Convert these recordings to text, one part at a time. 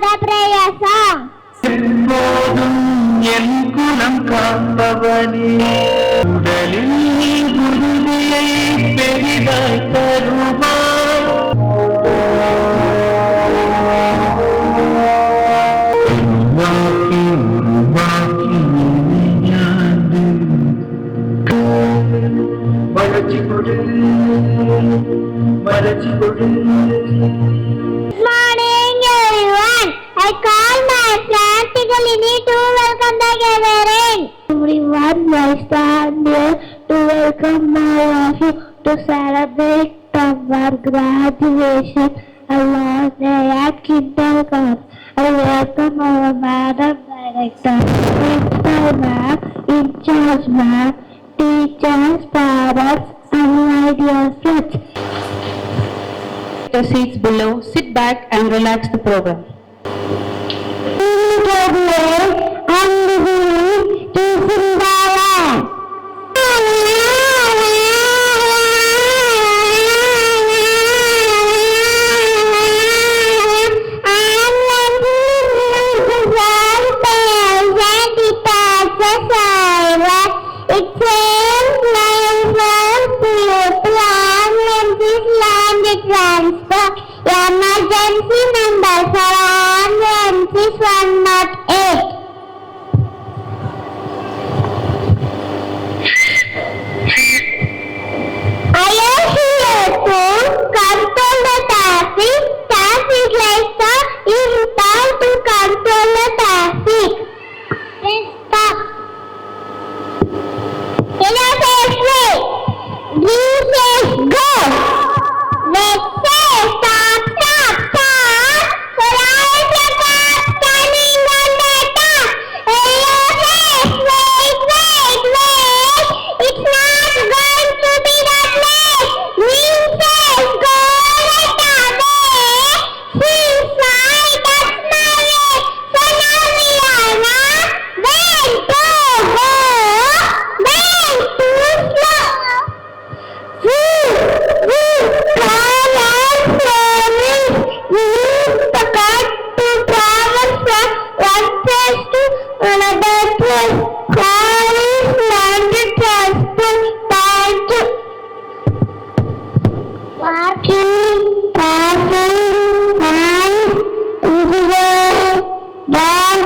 the prayer song. எப்போதும் என் குலம் காப்பவனே, உடலில் குருதியை பெரிதாய் தருவாய். உருவாக்கி உருவாக்கி மலர்ச்சி கொடு மலர்ச்சி கொடு. I call my friend Tigalini to welcome the gathering. Everyone, I stand here to welcome all of you to celebrate our graduation along the kindergarten. I welcome our Madam Director, Principal Ma'am, In-charge Ma'am, teachers, parents, and my dear friends. The seats below. Sit back and relax the program. Emergency number 76108. I am here to control the traffic. Traffic lights are installed to control the traffic. Please stop. In a safe way. Green says go. Red says stop, stop, stop. So light the car standing on the top. Yellow says wait, wait, wait. It's not going to be that late. Green says go right away. Seems like that's my way. So now we are not when to go, when to slow. Call and service. We use the card to travel from one place to another place. Car is landed transport. Thank you. Parking, parking, and easier, down,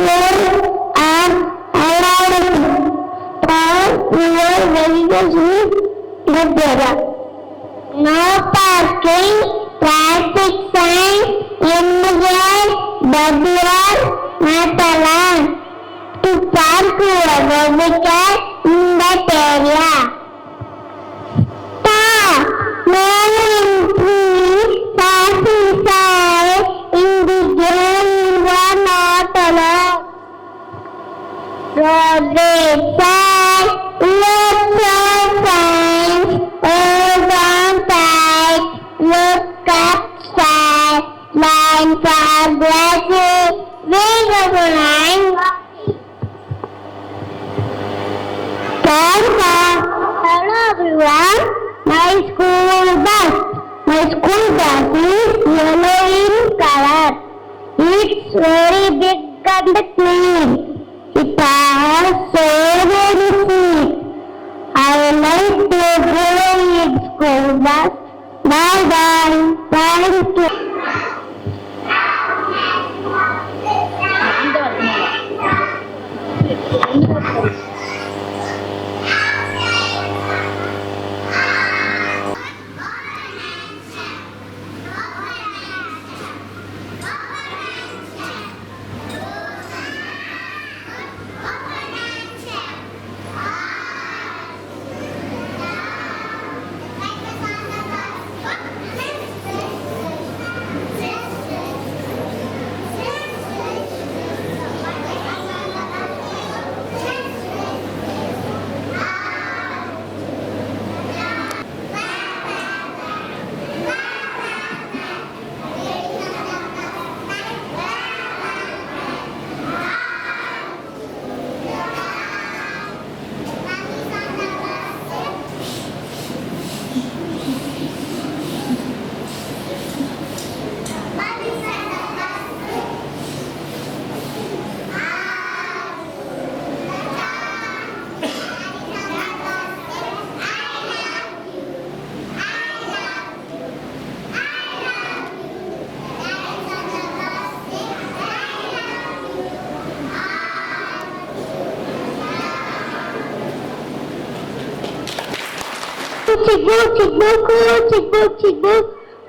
low, and allowed. We are very good. No parking, traffic sign, immediate, WR, not allowed. To park your vehicle in that area. Stop! No entry, passing sign, individual, you are not allowed. Road sign, left signs, hold on tight, look upside, lines are blessed, wait of a line. Hello everyone, my school bus is yellow in color. It's very big and clean. It has so many seats. I like to go in school bus. Bye bye. Thank you.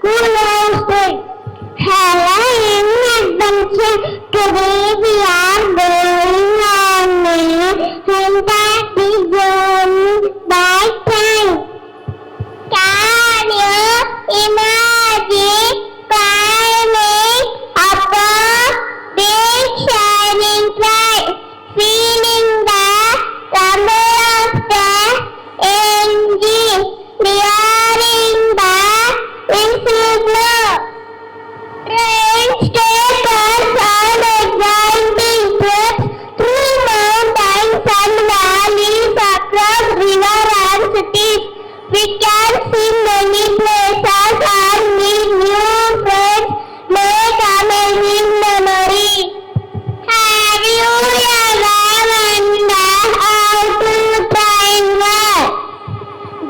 coolest day. Hello in adventure, today we are going on and that is going by time. Can you imagine climbing up a big shining cloud, feeling the rumble of the engine, hearing the whistle blow? Rain-stated sound exciting trips through mountains and valleys, across rivers and cities. We can see many places and meet new friends, make amazing memories. Have you ever wondered how to train well?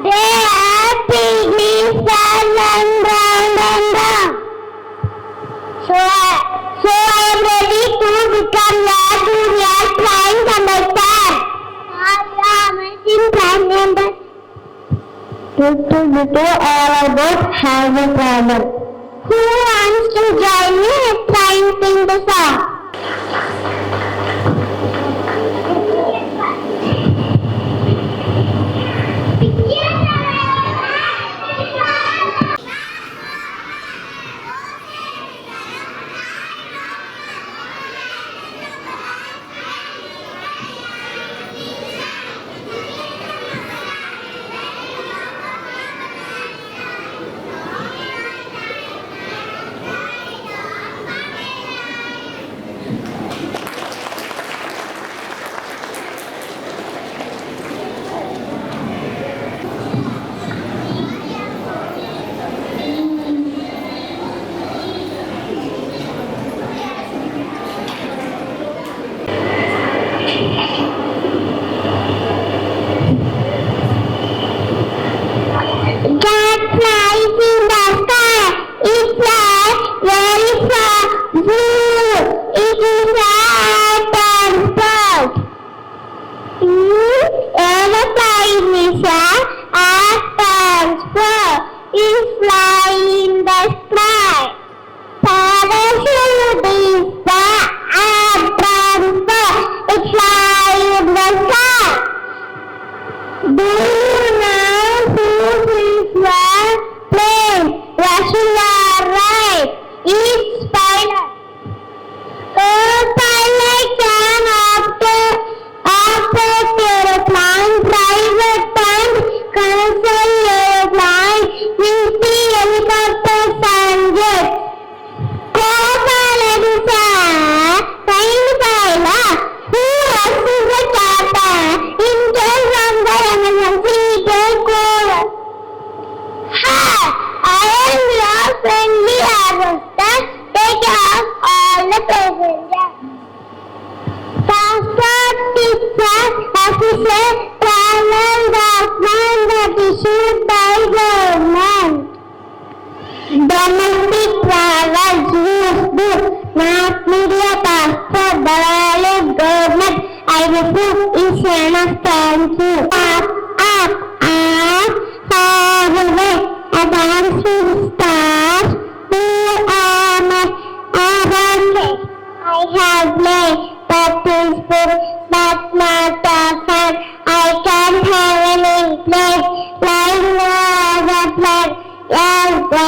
They are pygmies and run round and round. So I am ready to become your junior train conductor. Amazing train number. All about have a problem. Who wants to join me in trying to sing the song? Domestic travel rules book, mass media passport, valid government, I refuse is enough, thank you. However, advancing stars, who am I have played that peaceful, but not the fun. I can't have any place like no other plan. Yes, the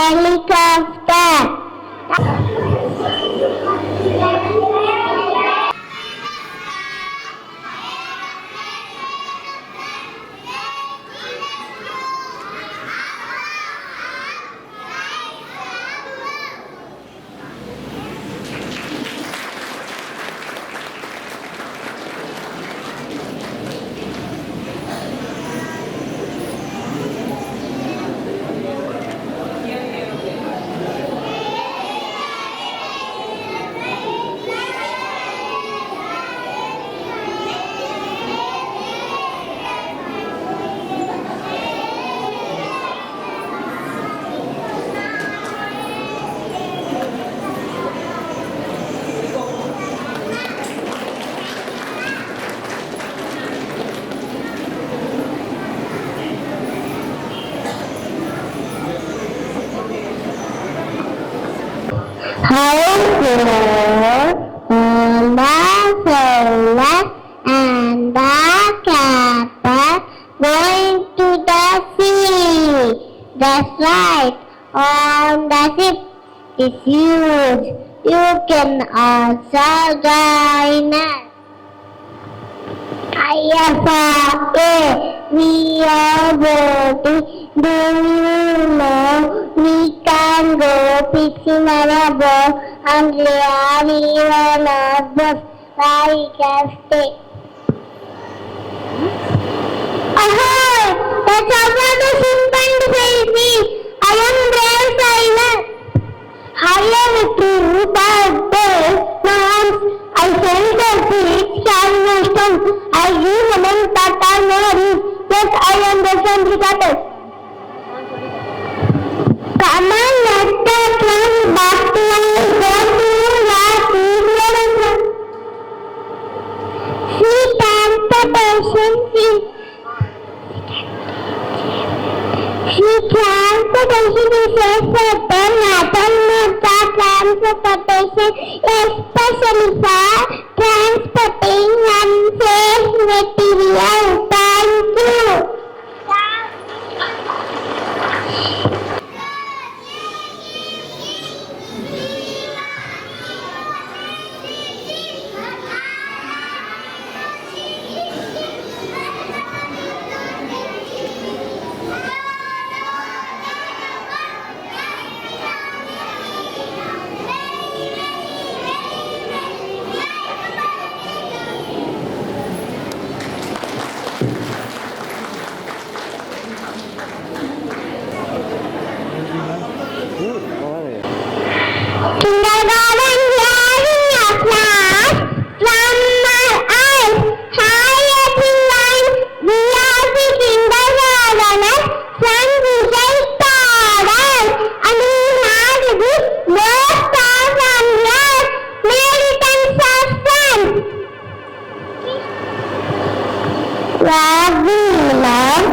helicopter. Household, and the sailor and the captain going to the sea. That's right, on the ship is huge. You can also join us. IFA, we are voting. Do you know we can go fixing our boat and live even above where we can stay? Ahoy! That's about the ship and baby. I am brave sailor. I am true, but once I felt the sea carrying a stone. I give women that are married. Yes, I understand the captain. Come on, let us run back to our boat to last evening. Sea transportation, sea transportation is a certain transportation, especially for transporting unsafe material. Thank you. Kindergarten hearing a class from my eyes. Hi everyone, we are the kindergarteners from Vijay Padan, and we had the most awesome year. Made it and so fun. Where we learn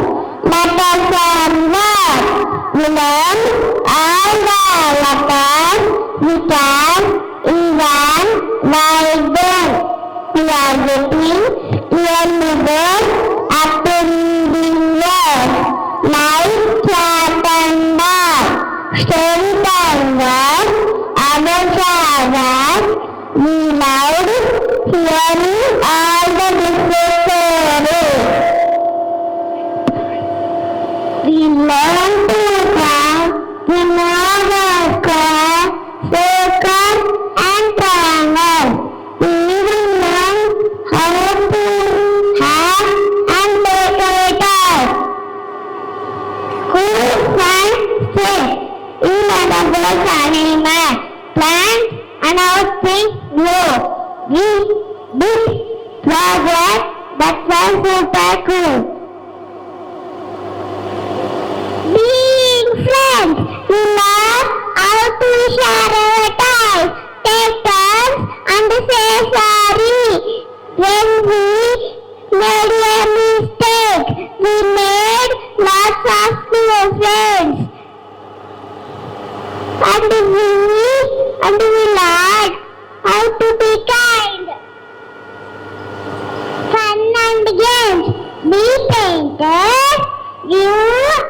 letters and words. We learn all the letters we can even write them. We are getting really good at reading words like cat and dog, strength and words, other words. We loved hearing all the different stories. We learn to count, we know the square, circle and triangle. We even learn how to have and decorate. School science says we learn about animals, plants and how things grow. We did project that was super cool. Being friends, we learn how to share our toys, take turns and say sorry when we made a mistake. We made lots of new friends. And we learned how to be kind. Fun and games, be painted, you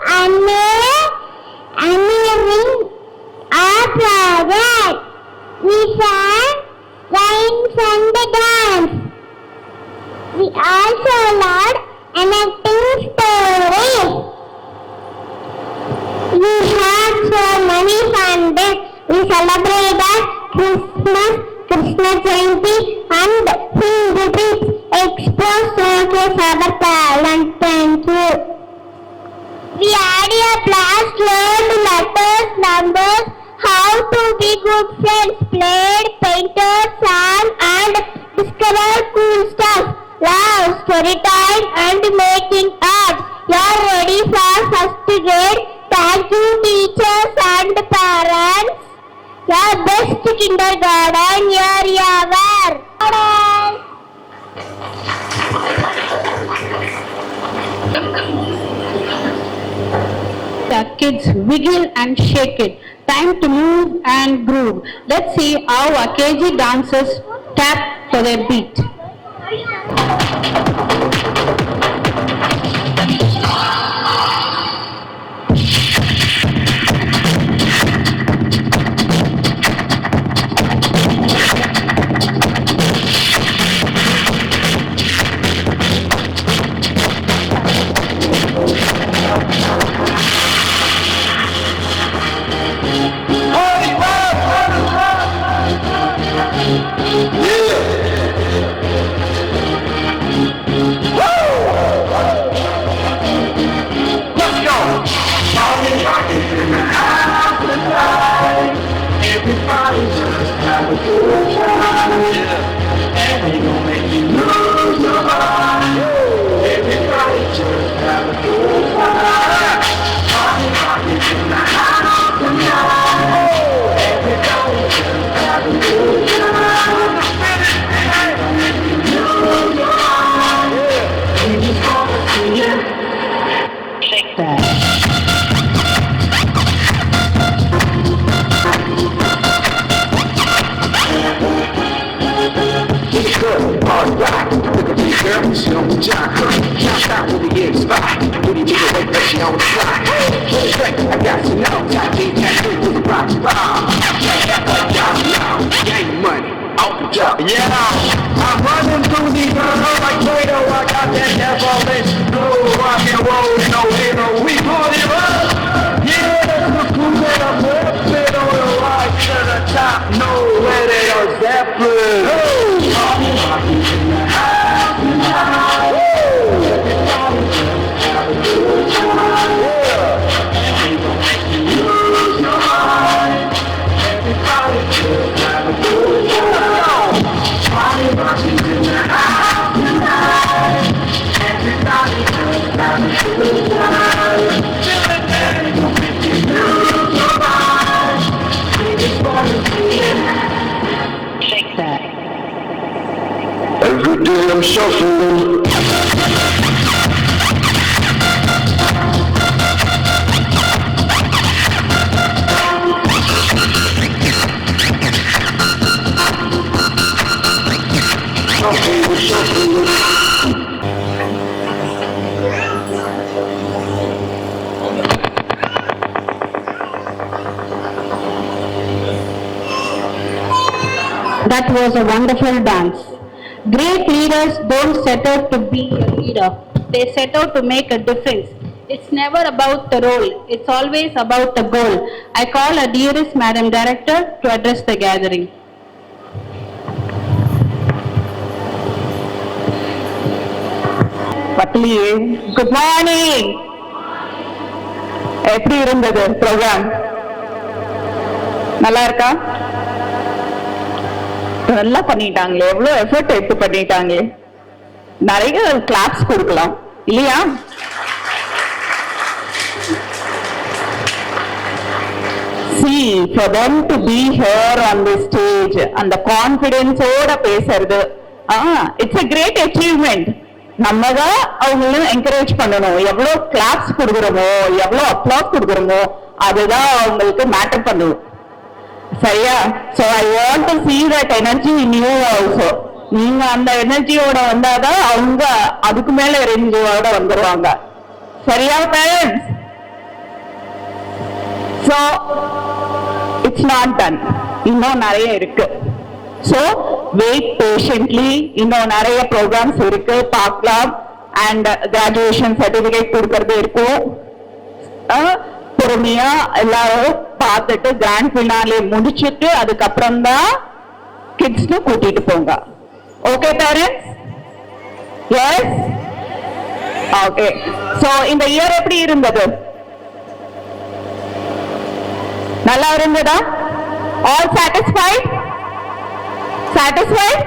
and me, amazing our project. We sang rhymes and dance. We also learned enacting stories. We had so many fun days. We celebrated Christmas, Krishna Jayanti and Hindu trips. Exposed showcase our talent. Thank you. We had a blast, learned letters, numbers, how to be good friends, played, painted, sang and discovered cool stuff. Love, story time and making art. You are ready for first grade. Thank you teachers and parents. Your best kindergarten year ever. The kids wiggle and shake it. Time to move and groove. Let's see how AKG dancers tap to their beat. Everybody just have a good time, yeah. And we gon' make you lose your mind. Everybody just have a good time. Party rockers in the house tonight. Everybody just have a good time. And we gon' make you lose your mind. We just wanna see you shake that. Alright, look at this girl, she on the job. Count out with the end spot. Booty to the way that she on the slide. Straight, I got you know. Top G tattoo to the rock bomb. Act like y'all know. Gang money, off the top. Yeah, I'm running through these girls like Play-Doh. I got that devilish blue rock and roll, no hero. We pull it up. Yeah, that's the cool that I'm whipping on the right to the top. No way they are Zeppelin. Shake that. Every day I'm shuffling. That was a wonderful dance. Great leaders don't set out to be a leader. They set out to make a difference. It's never about the role. It's always about the goal. I call a dearest Madam Director to address the gathering. பட்லியே good morning. எப்படி இருந்தது program? நல்லா இருக்கா? நல்லா பண்ணிட்டாங்களே, எவ்வளவு effort எடுத்து பண்ணிட்டாங்களே. நிறைய claps கொடுக்கலாம் இல்லையா? See, for them to be here on this stage, அந்த கான்ஃபிடென்ஸ் ஓட பேசுறது, it's a great achievement. நம்ம தான் அவங்களும் என்கரேஜ் பண்ணணும். எவ்வளவு கிளாப்ஸ் கொடுக்குறோமோ, எவ்வளவு அப்ளாஸ் கொடுக்குறோமோ, அதுதான் அவங்களுக்கு மேட்டர் பண்ணும். சரியா? So I want to see that energy in you also. நீங்க அந்த எனர்ஜியோட வந்தாதான் அவங்க அதுக்கு மேல ரேஞ்சோட வந்துருவாங்க. சரியா parents? So it's not done. இன்னும் நிறைய இருக்கு. So wait patiently. இன்னும் நிறைய ப்ரோக்ராம்ஸ் இருக்கு, பார்க்கலாம். அண்ட் கிராஜுவேஷன் சர்டிபிகேட் கொடுக்கறது இருக்கும். பொறுமையா எல்லாரும் பார்த்துட்டு கிராண்ட் ஃபினாலே முடிச்சிட்டு அதுக்கப்புறம் தான் கிட்ஸ்னு கூட்டிட்டு போங்க. Okay parents? Yes, okay. So இந்த இயர் எப்படி இருந்தது? நல்லா இருந்ததா? All satisfied? Satisfied?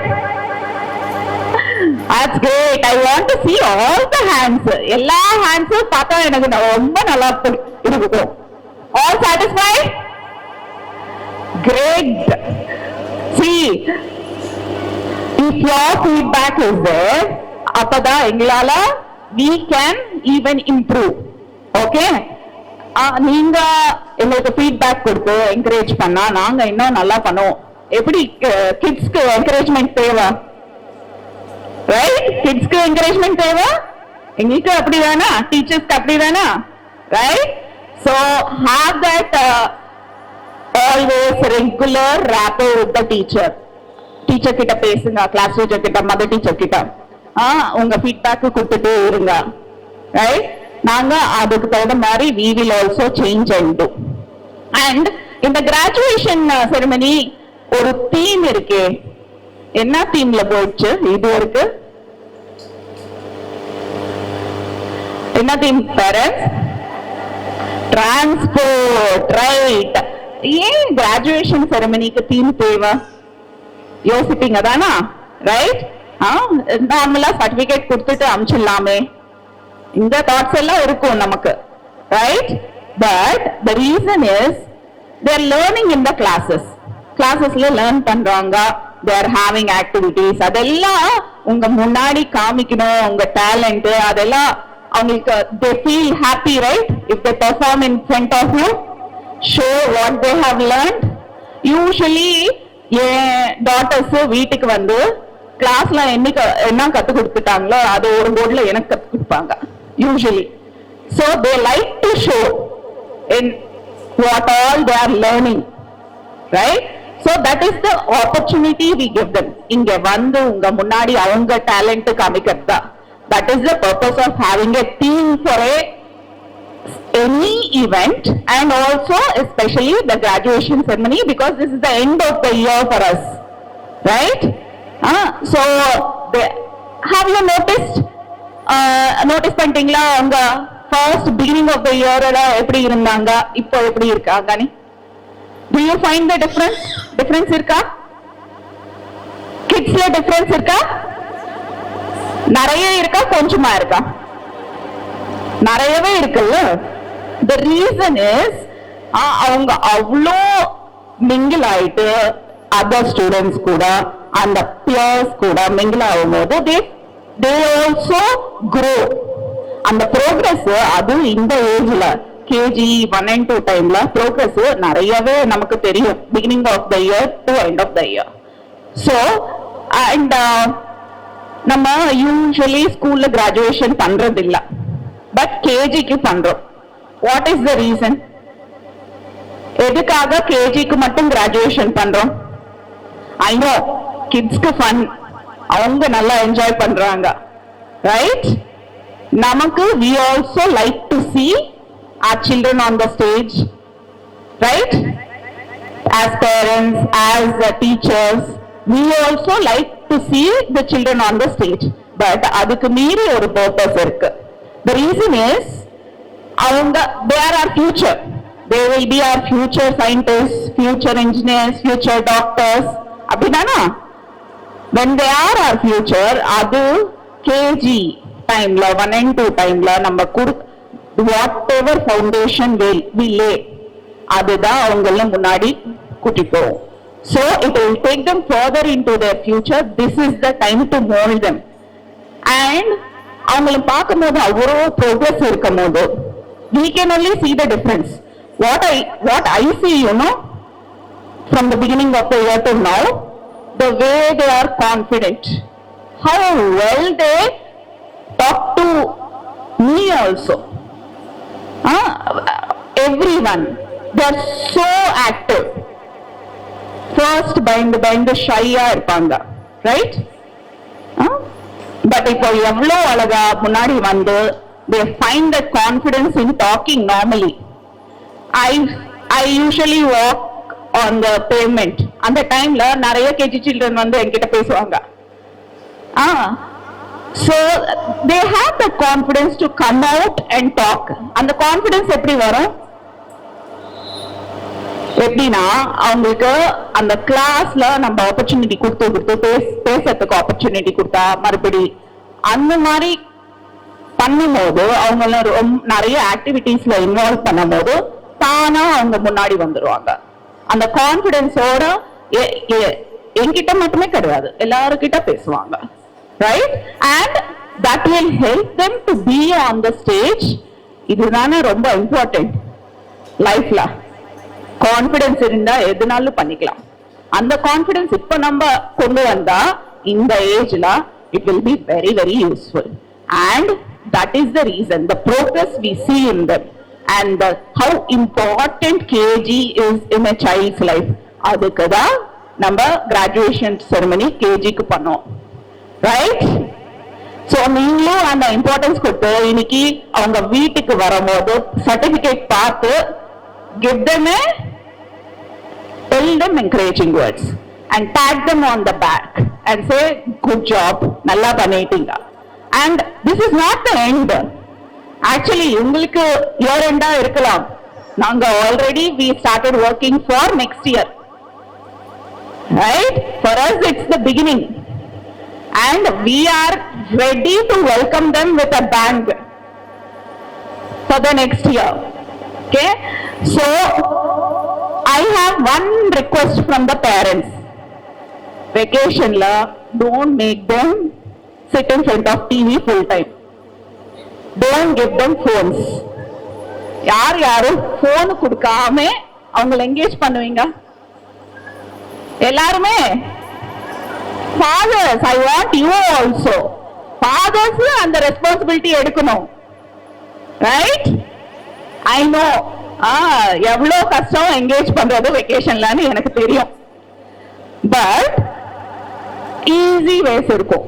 That's great. I want to see all the hands. எல்லா ஹேண்ட்ஸும் பார்த்தா எனக்கு ரொம்ப நல்லா இருக்கும். All satisfied? Great. See, if your feedback is there, அப்பதான் எங்களால we can even improve. Okay? நீங்க எங்களுக்கு ஃபீட்பேக் கொடுத்து என்கரேஜ் பண்ணா நாங்க இன்னும் நல்லா பண்ணுவோம். எப்படி கிட்ஸ்க்கு என்கரேஜ்மெண்ட் தேவை, ரைட்? கிட்ஸ்க்கு என்கரேஜ்மெண்ட் தேவை, எங்களுக்கு அப்படிதானா, டீச்சர்ஸ்க்கு அப்படிதானா, right? So have that always regular rapport with the teacher. Teacher கிட்ட பேசுங்க, கிளாஸ் டீச்சர் கிட்ட, மதர் டீச்சர் கிட்ட உங்க ஃபீட்பேக் கொடுத்துட்டே இருங்க, ரைட்? நாங்க அதுக்கு தகுந்த மாதிரி we will also change and do. And இந்த graduation ceremony ஒரு தீம் இருக்கு. என்ன தீம்ல போயிடுச்சு இது இருக்கு? என்ன தீம் பேரண்ட்ஸ்? Transport, right? ஏன் கிராஜுவேஷன் செரமனிக்கு தீம் தேவை யோசிப்பீங்க தானா, ரைட்? நார்மலா சர்டிபிகேட் கொடுத்துட்டு அனுப்பிச்சிடலாமே, இந்த தாட்ஸ் எல்லாம் இருக்கும் நமக்கு, right? But the reason is they are learning in the கிளாஸஸ்ல லேர்ன் பண்றாங்க, they are having activities. அதெல்லாம் உங்க முன்னாடி காமிக்கணும் உங்க டேலண்ட், அதெல்லாம் அவங்களுக்கு they feel happy, right? If they perform in front of you, show what they have learned. Usually N daughters வீட்டுக்கு வந்து கிளாஸ்ல என்ன கத்து கொடுத்துட்டாங்களோ அது ஒரு போர்ட்ல எனக்கு கத்து கொடுப்பாங்க usually. So they like to show in what all they are learning, right? So that is the opportunity we give them. இங்க வந்து உங்க முன்னாடி அவங்க talent காமிக்கிறதா. That is the purpose of having a theme for any event, and also especially the graduation ceremony, because this is the end of the year for us, right? So have you noticed notice பண்ணிட்டீங்களா உங்க first beginning of the year எப்படி இருந்தாங்க, இப்போ எப்படி இருக்காங்க? Do you find the difference இருக்கா? கிட்ஸ்ல difference இருக்கா? நிறைய இருக்கா, கொஞ்சமா இருக்கா? நிறையவே இருக்குல்ல. The reason is அவங்க அவ்வளோ மிங்கிள் ஆயிட்டு அதர் ஸ்டூடெண்ட்ஸ் கூட அந்த பியர்ஸ் கூட மிங்கிள் ஆகும்போது they also grow. அந்த ப்ரோக்ரஸ் அது இந்த ஏஜ்ல கேஜி 1 and 2 டைம்ல ப்ரோக்ரஸ் நிறையவே நமக்கு தெரியும், beginning of the year to end of the year. So and நம்ம யூஸ்வலி ஸ்கூல்ல கிராஜுவேஷன் பண்றது இல்ல, பட் கேஜிக்கு பண்றோம். What is the reason? எதுக்காக கேஜிக்கு மட்டும் கிராஜுவேஷன் பண்றோம்? ஐ நோ கிட்ஸ்க்கு ஃபன், அவங்க நல்லா என்ஜாய் பண்றாங்க, ரைட்? நமக்கு we also like to see our children on the stage, right? As parents, as teachers, we also like to see the children on the stage. But adukku meeri oru purpose irukku. The reason is avanga they are our future. They will be our future scientists, future engineers, future doctors. Abhinana when they are our future, adu KG timeல 1 and 2 timeல நம்ம whatever foundation we lay அதுதான் அவங்கள முன்னாடி கூட்டி போவோம். So it will take them further into their future. This is the time to mold them. And அவங்கள பார்க்கும்போது அவ்வளோ progress இருக்கும்போது we can only see the difference. What I see, you know, from the beginning of the year to now, the way they are confident, how well they talk to me also. Everyone, they are so active. First பயந்து ஷையா இருப்பாங்க, right? But இப்போ எவ்வளோ அழகா முன்னாடி வந்து they find the confidence in talking normally. I usually walk on the pavement. அந்த டைம்ல நிறைய கேஜி சில்ட்ரன் வந்து என்கிட்ட பேசுவாங்க. So they have the confidence to come out and talk. அந்த கான்ஃபிடன்ஸ் எப்படி வரும்? எப்படின்னா அவங்களுக்கு அந்த கிளாஸ்ல நம்ம ஆப்பர்ச்சுனிட்டி கொடுத்து பேசுறதுக்கு ஆப்பர்ச்சுனிட்டி கொடுத்தா மறுபடி அந்த மாதிரி பண்ணும்போது அவங்கள நிறைய ஆக்டிவிட்டீஸ்ல இன்வால்வ் பண்ணும்போது தானா அவங்க முன்னாடி வந்துருவாங்க. அந்த கான்ஃபிடன்ஸோட என்கிட்ட மட்டுமே கிடையாது, எல்லாருக்கிட்ட பேசுவாங்க, right? And that will help them to be on the stage. இதுதானே ரொம்ப இம்பார்ட்டன்ட். லைஃப்ல கான்ஃபிடன்ஸ் இருந்தா எதுனாலும் பண்ணிக்கலாம். அந்த கான்ஃபிடன்ஸ் இப்ப நம்ம கொண்டு வந்தா இந்த ஏஜ்ல it will be very very useful, and that is the reason the progress we see in them and how important KG is in a child's life. அதுக்கு தான் நம்ம கிராஜுவேஷன் செரமனி கேஜிக்கு பண்ணோம், ரைட்? சோ நீங்களும் அந்த இம்பார்ட்டன்ஸ் கொடுத்து இன்னைக்கு அவங்க வீட்டுக்கு வரும்போது சர்டிபிகேட் பார்த்து give them a tell them encouraging words and pat them on the back and say good job, nalla panniteenga. And this is not the end. Actually உங்களுக்கு year end இருக்கலாம். நாங்க already we started working for next year, right? For us it's the beginning and we are ready to welcome them with a bang for the next year. Okay, so I have one request from the parents. Vacation la don't make them sit in front of TV full time. Don't give them phones. யாரு phone கொடுக்காம அவங்களை engage பண்ணுவீங்க? எல்லாருமே fathers, I want you also. Fathers அந்த responsibility எடுக்கணும், right? I know எவ்வளவு கஷ்டம் engage பண்றது வெக்கேஷன்லன்னு எனக்கு தெரியும். பட் ஈஸி வேஸ் இருக்கும்.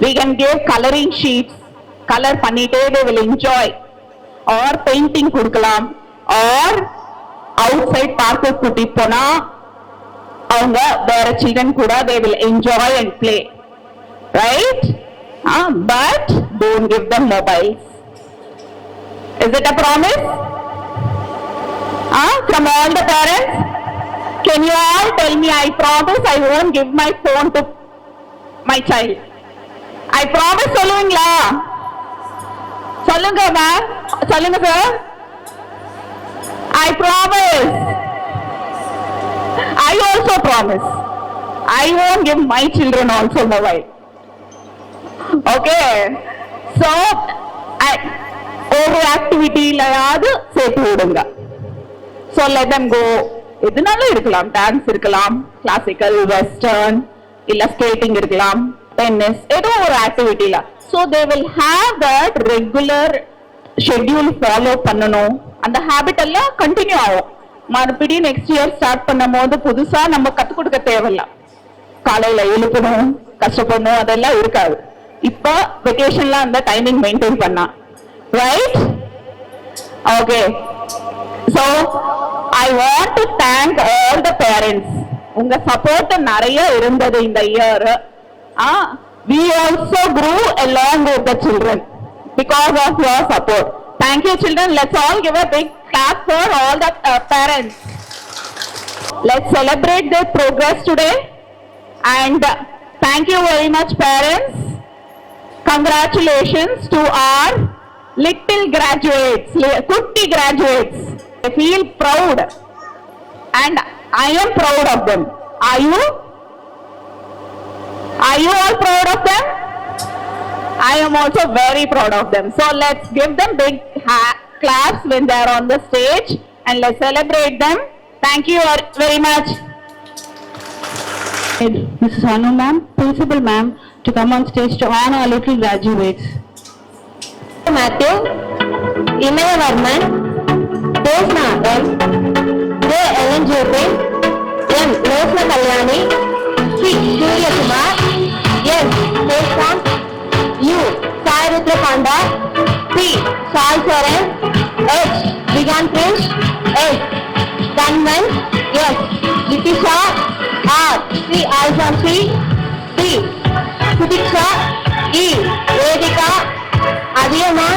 we can give coloring sheets, colour பண்ணிட்டே they will enjoy, or painting கொடுக்கலாம், or outside park கூட்டி போனா அவங்க வேற சில்ட்ரன் கூட they will enjoy and play, right? But don't give them mobiles. Is it a promise? From all the parents, can you all tell me, I promise I won't give my phone to my child. I promise. சொல்லுவீங்களா? சொல்லுங்க ma'am, சொல்லுங்க sir. I promise. I also promise I won't give my children also mobile. Okay, so over activity லையாவது சேர்த்து விடுங்க. So let them go. எதுனாலும் இருக்கலாம், dance இருக்கலாம், classical, western, இல்ல skating இருக்கலாம், டென்னிஸ், ஏதோ ஒரு ஆக்டிவிட்டில. So they will have that regular schedule follow பண்ணணும். அந்த ஹாபிட் எல்லாம் கண்டினியூ ஆகும். மறுபடியும் நெக்ஸ்ட் இயர் ஸ்டார்ட் பண்ணும் போது புதுசா நம்ம கத்து கொடுக்க தேவையில்ல. காலையில எழுப்பணும், கஷ்டப்படணும், அதெல்லாம் இருக்காது. இப்ப வெக்கேஷன்ல அந்த டைமிங் மெயின்டைன் பண்ணா, right? Okay, so I want to thank all the parents. உங்க சப்போர்ட் நிறைய இருந்தது இந்த year. We also grew along with the children because of your support. Thank you children. Let's all give a big clap for all the parents. Let's celebrate their progress today and thank you very much parents. Congratulations to our little graduates, kutti graduates. I feel proud and I am proud of them. Are you? Are you all proud of them? I am also very proud of them. So let's give them big claps when they are on the stage and let's celebrate them. Thank you very much. Mrs. Anu ma'am, principal ma'am, to come on stage to honor our little graduates. Matthew, Imayavarman, Desna M, J. Ellen Jyoti, M. Losna Kalyani, C. Surya Kumar, S. Deshan, U. Sai Rutra Panda, P. Sai Saran, H. Vigan Prince, S. Danman, S. Litisha, R. C. Alfonsi, T. Sutiksha, E. Vedika, Adiyama,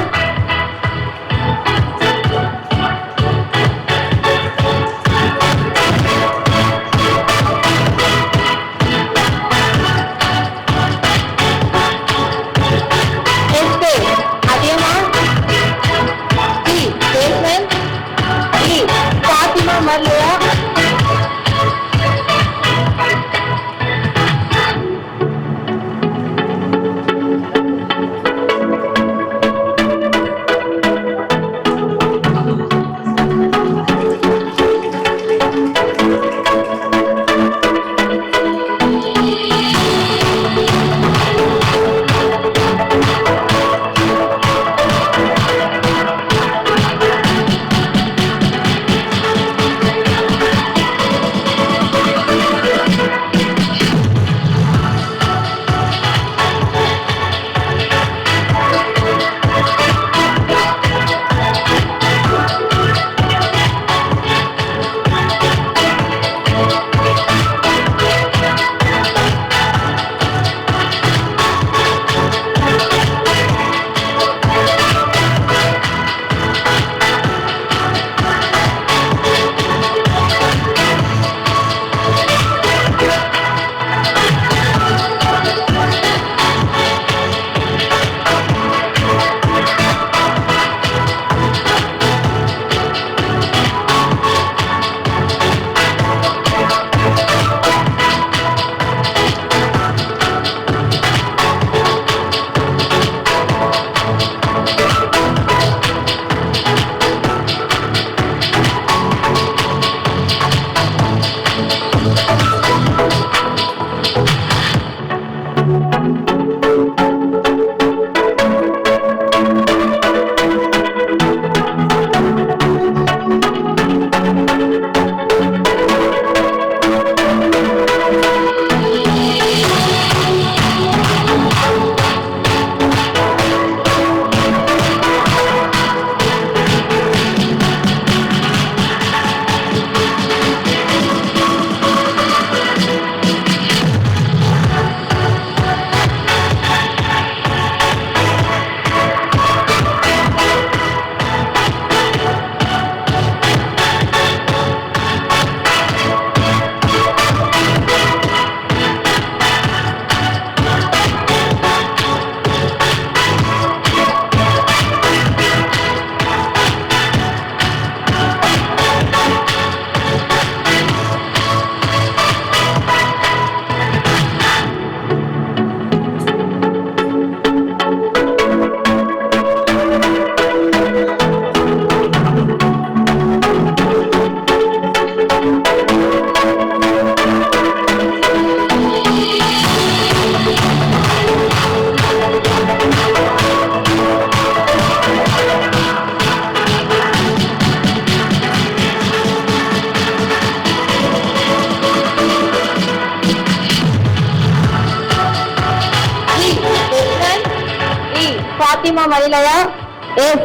Fatima Marilaya. S.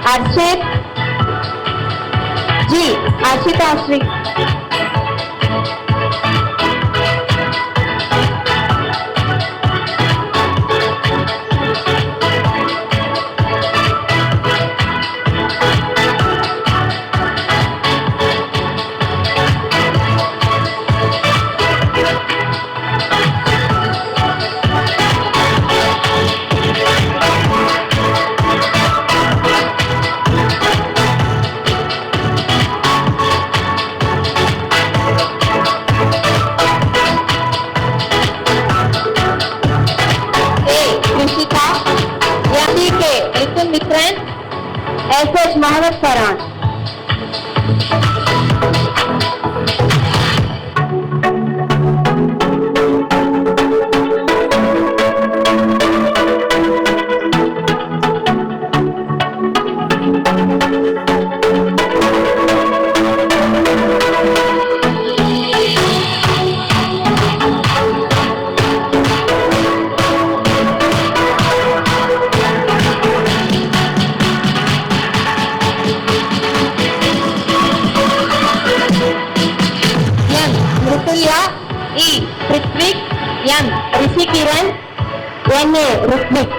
Arshit. G. Arshita Ashri. S.H. Mohammed Farhan. E. Prithvik. M. Rishi Kiran. N. A. Rutvik.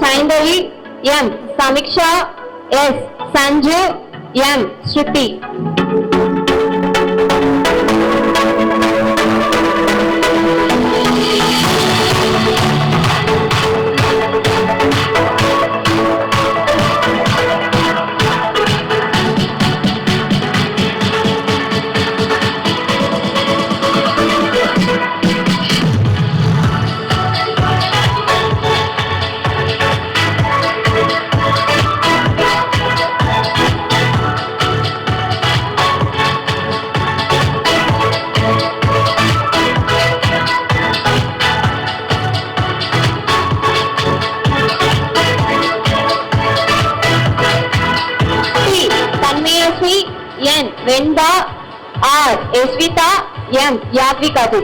Saindavi. M. Samiksha. S. Sanju. M. Shruti. N. Venda. R. Esvita. M. Yadvikadu.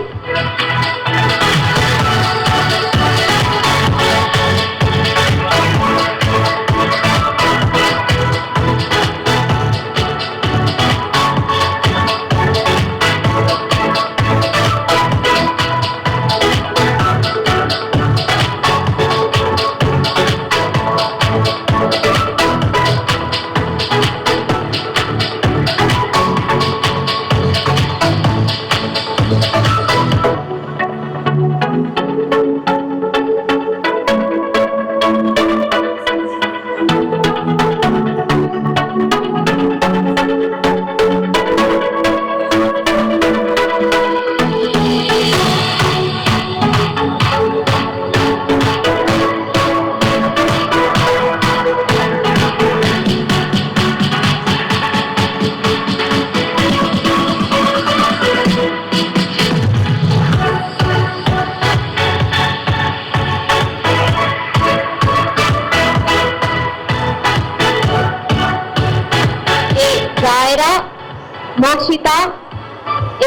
Mokshita.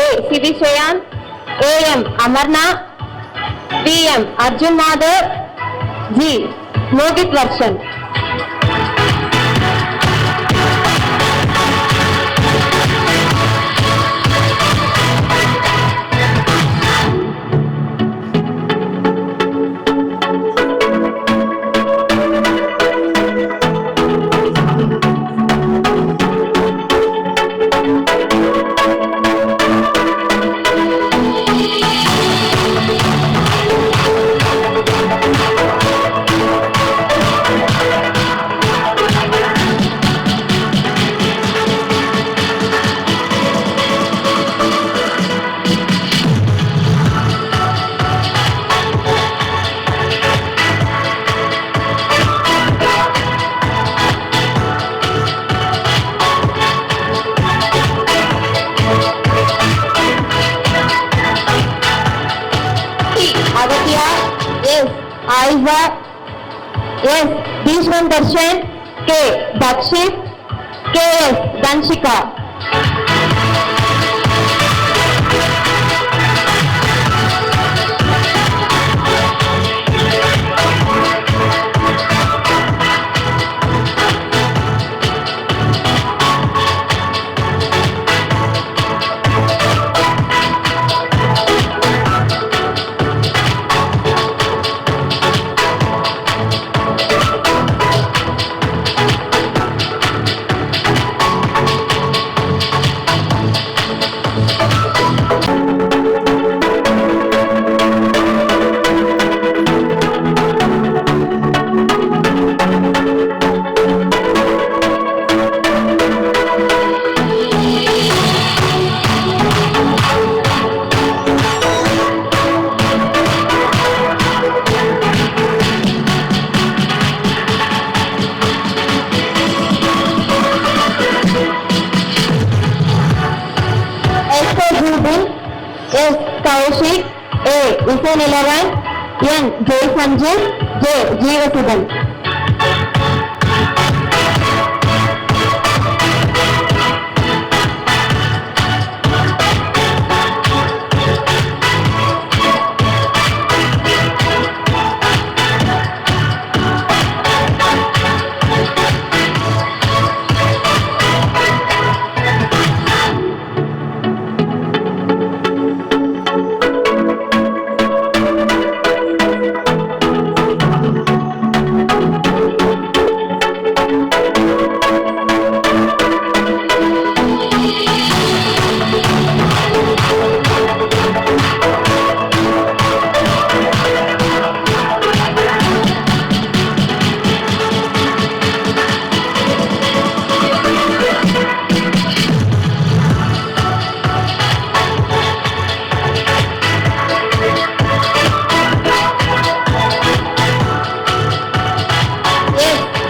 A. Siddhi Swayan. A.M. Amarna. P.M. Arjun Madhav. G. Mogit Varshan. Aiza. S. Bhishman Darshan. K. Dakshit. K.S. Danshika. S. Kaushik. A. Usain 11. N. Jay Sanjeev. J. Jeevasudan.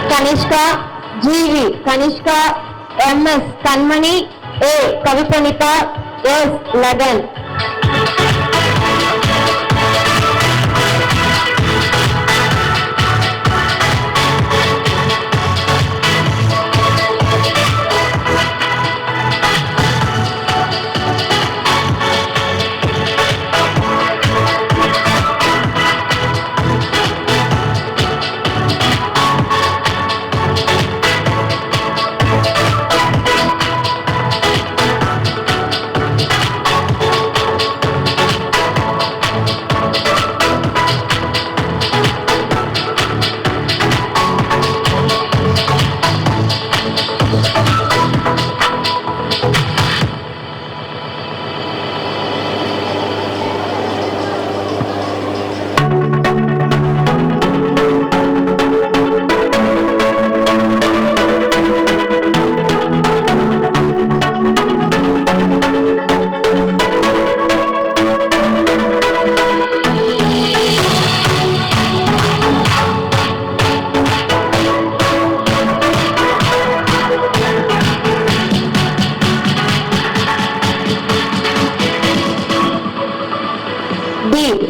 Kanishka. G.V. Kanishka. M.S. Kanmani. A. Kavipanita. S. Lagan.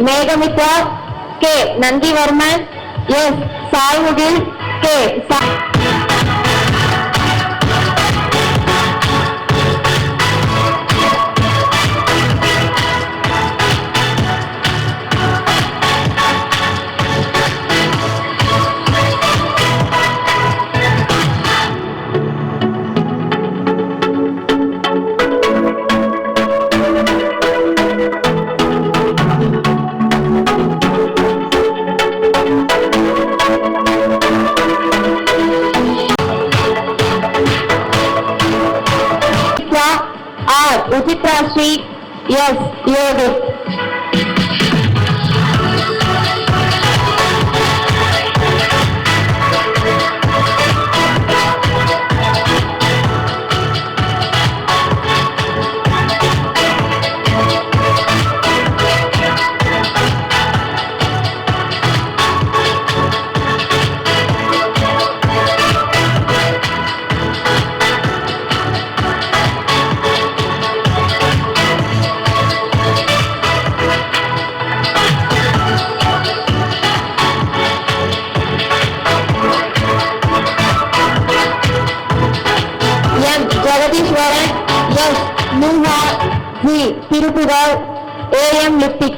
Meghamitra. K. Nandivarman. S. Salmudil. K. Uchitra Sri. Yes, Yoga. Tirupural AM Liptik.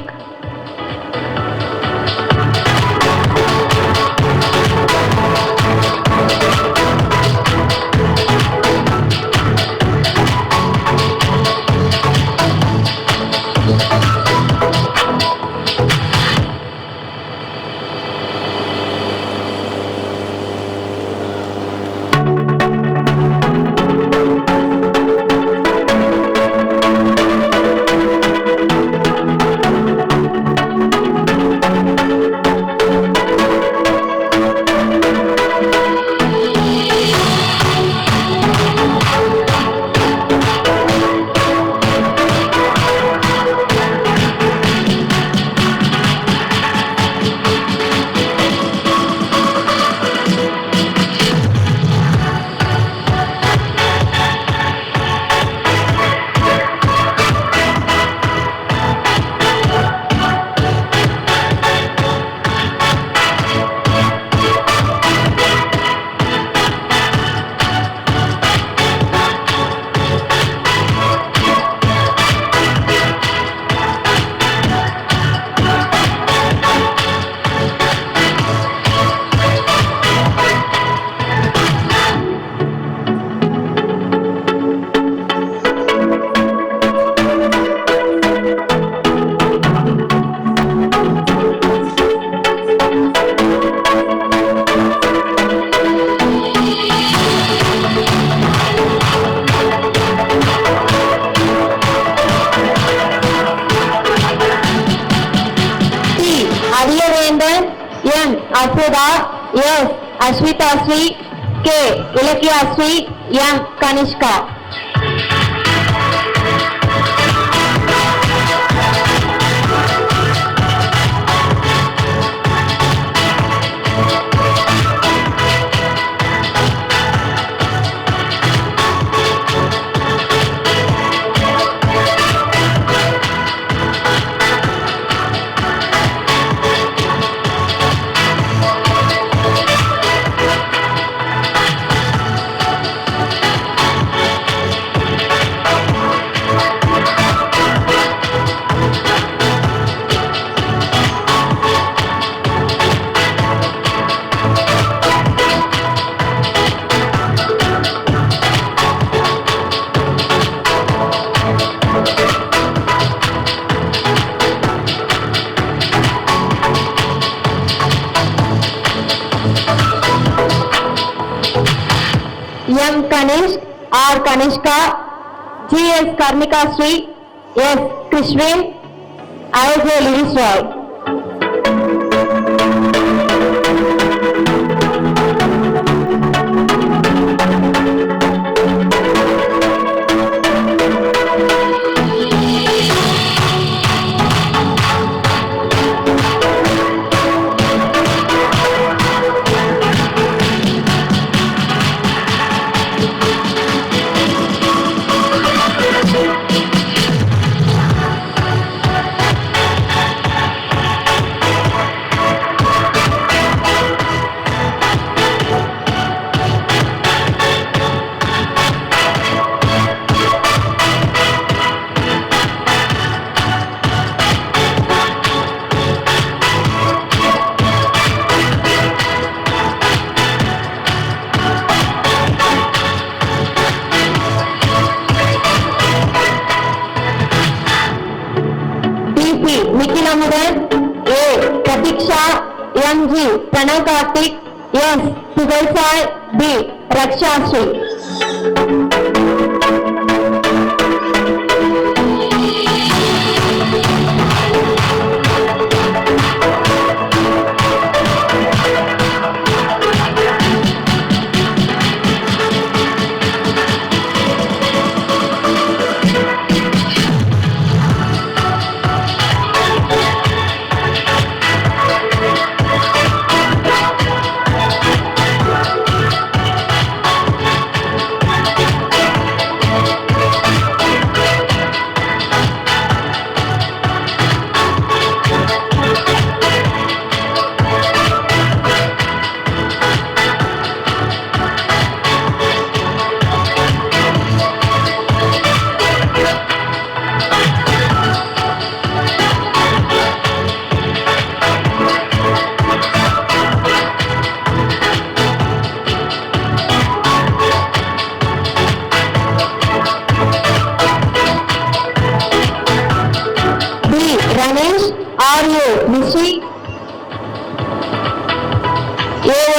N. Apuda, S. Ashwita Sri, K. Ilakya Sri, M. Kanishka. M. Kanish, R. Kanishka, G. S. Karnika Sri, S. Krishwin, I. J. Lewis Roy. Nikhil Amudan, A. Pratiksha, M. G. Pranav Karthik, S. Sugal Sai, B. Raksha Sri.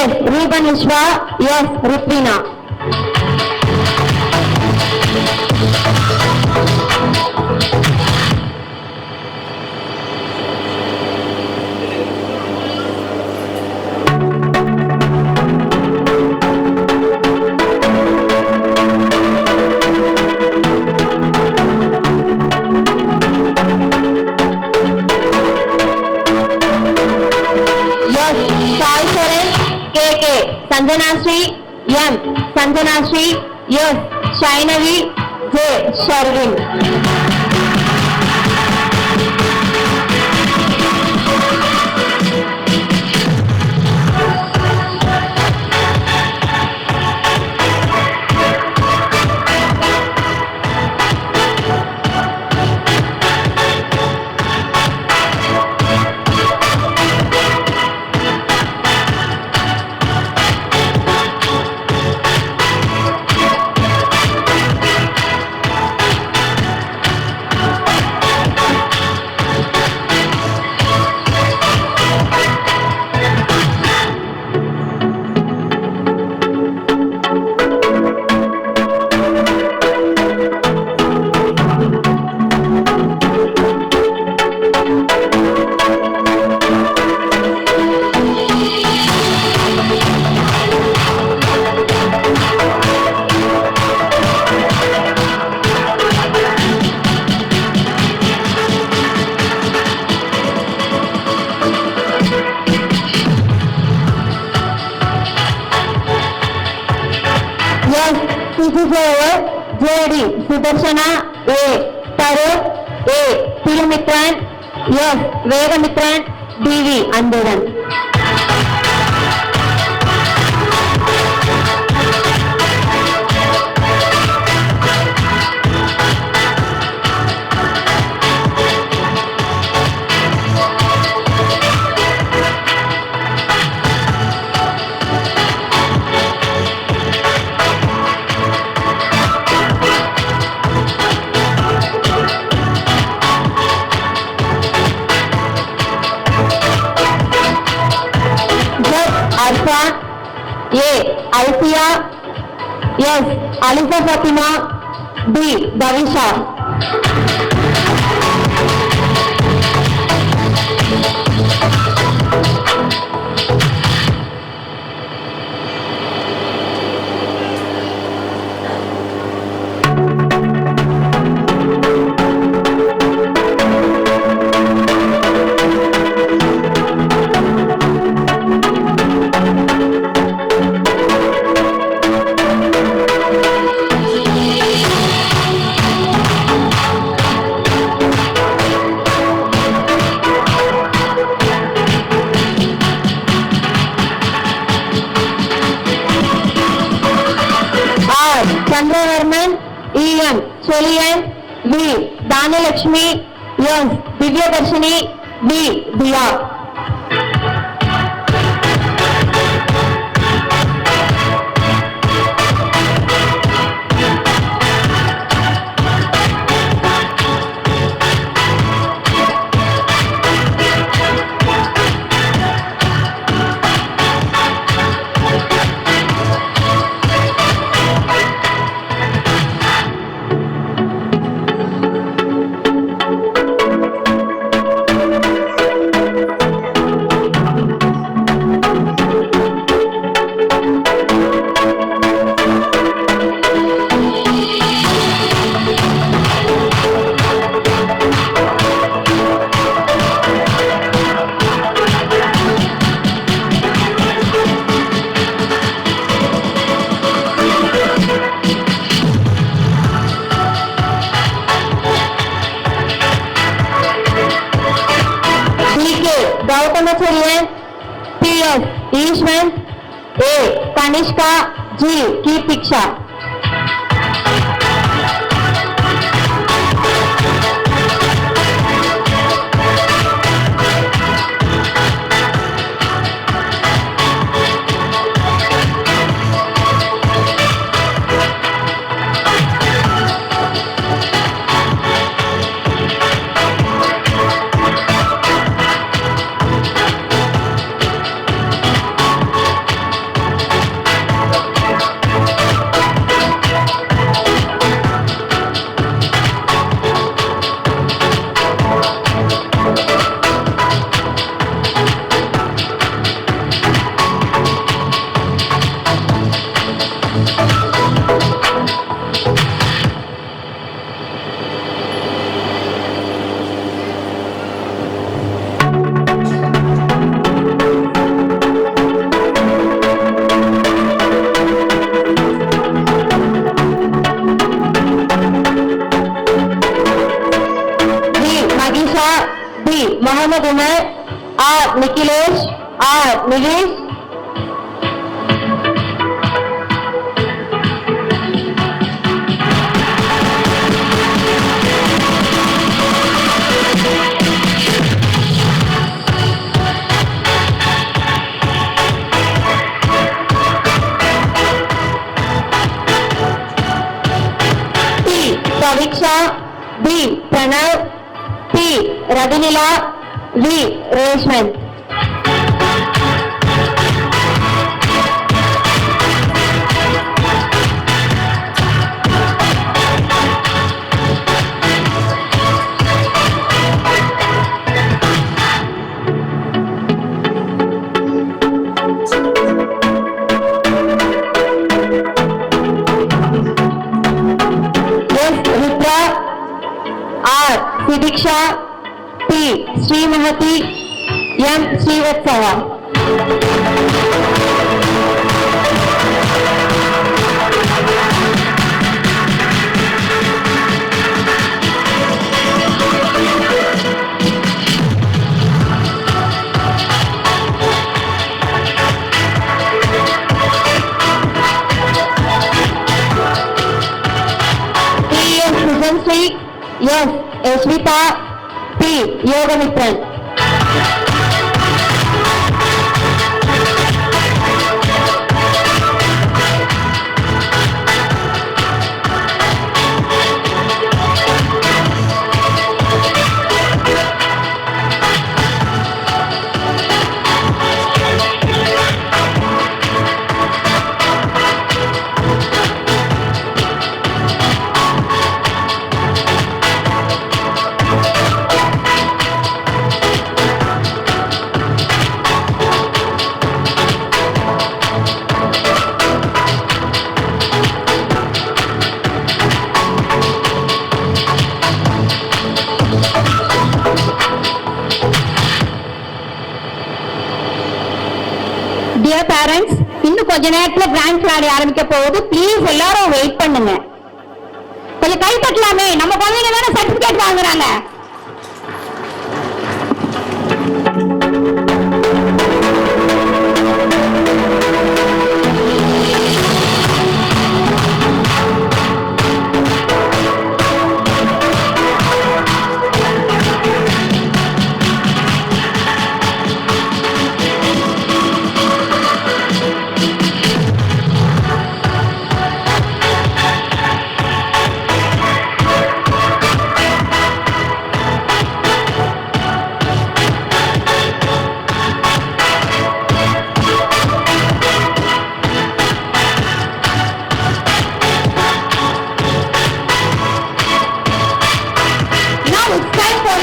Yes, Ruben Ishwa. Yes, Rutvina. Yes, Sai Saran, KK, Sanjana Sri, M, Sanjana Sri, yes, Shainavi, J, Sharvin. Yes, CC4, JD, Sudarshana, A, Tarun, A, Thirumitran, yes, Vedamitran, DV, Andaran. Arfan, A, Alfia, yes, Alifa Fatima, B, Davisha. Chandravarman, EM, Chelian, V, Dhanalakshmi, yes, Divya Darshini, D, Diya. Gautamacharyan, PS, Ishwan, A, Kanishka, G, Kirtiksha. Nigesh. P. Praviksha. B. Pranav. P. Radhinila. V. Reshman. S. Rudra. R. Sidiksha. T. Srimahati. M. Srivatsava. P. S. Sujansri. S. Yashvita. P. Yogamitran. Dear parents, இன்னும் கொஞ்ச நேரத்துல grand finale ஆரம்பிக்க போகுது. Please எல்லாரும் wait பண்ணுங்க. கொஞ்சம் கை தட்டலாமே, நம்ம குழந்தைங்க தானே சர்டிபிகேட் வாங்குறாங்க.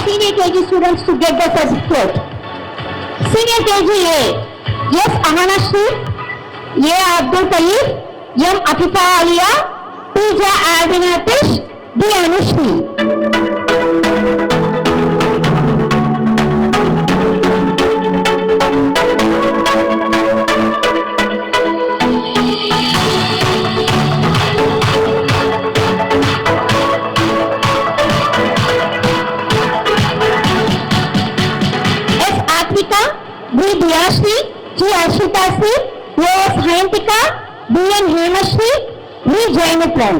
Senior KG students to get the certificate. Senior KG A. S. Amanashri. A. Abdul Tayyib. M. Afifa Alia. P. J. Alvinatish. D. Anushri. B. Diyashri, G. Ashita Sri, A. S. Hayantika, B. N. Hemashri, V. Jainitran.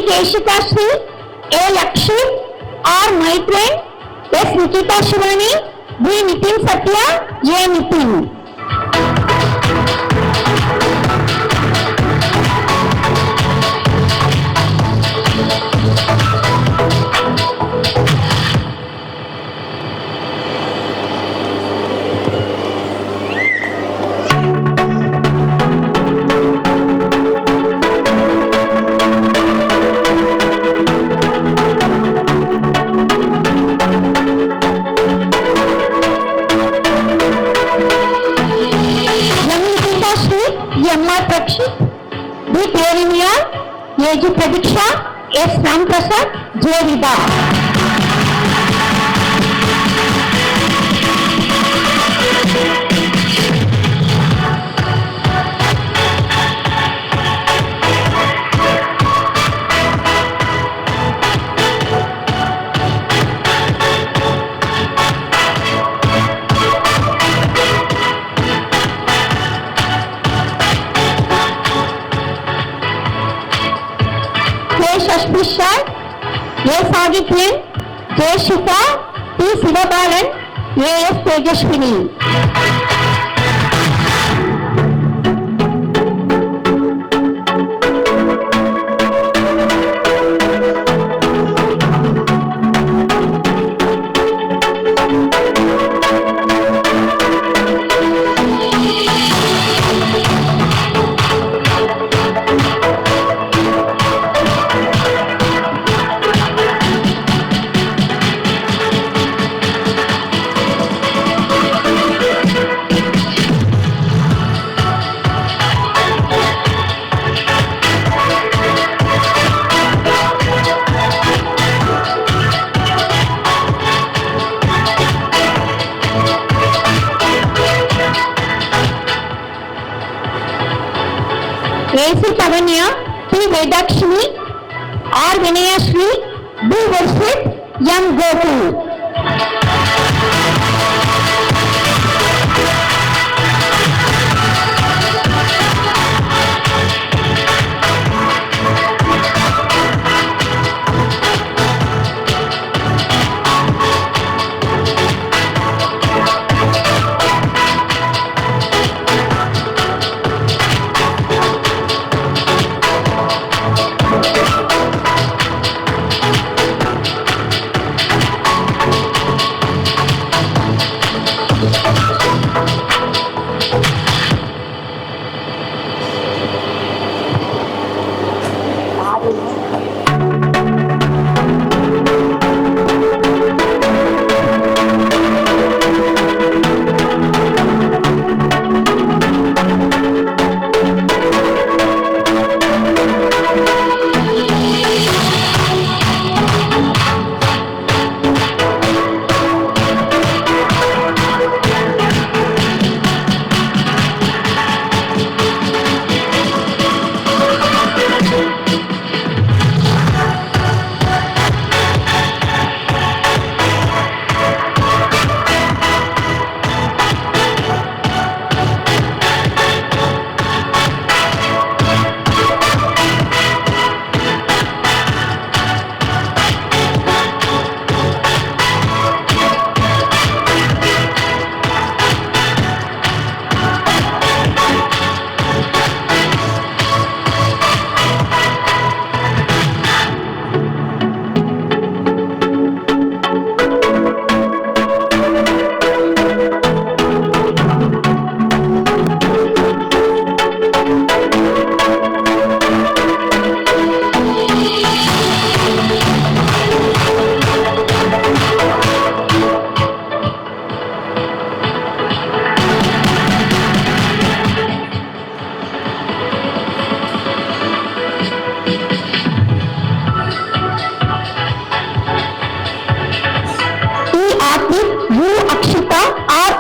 Keshita Sri, A. Lakshmi, R. Maitren, S. Nikita Shivani, B. Nitin Satya, A. Nitin. Ram Prasad, Jevida. Shashbhushan, A. Sagityan, J. Shifa, P. Sivabalan, A. S. Tejashwini. A.C. Pavanya, P. Vedakshmi, R. Vinayashri, B. Varshit, M. Gokul.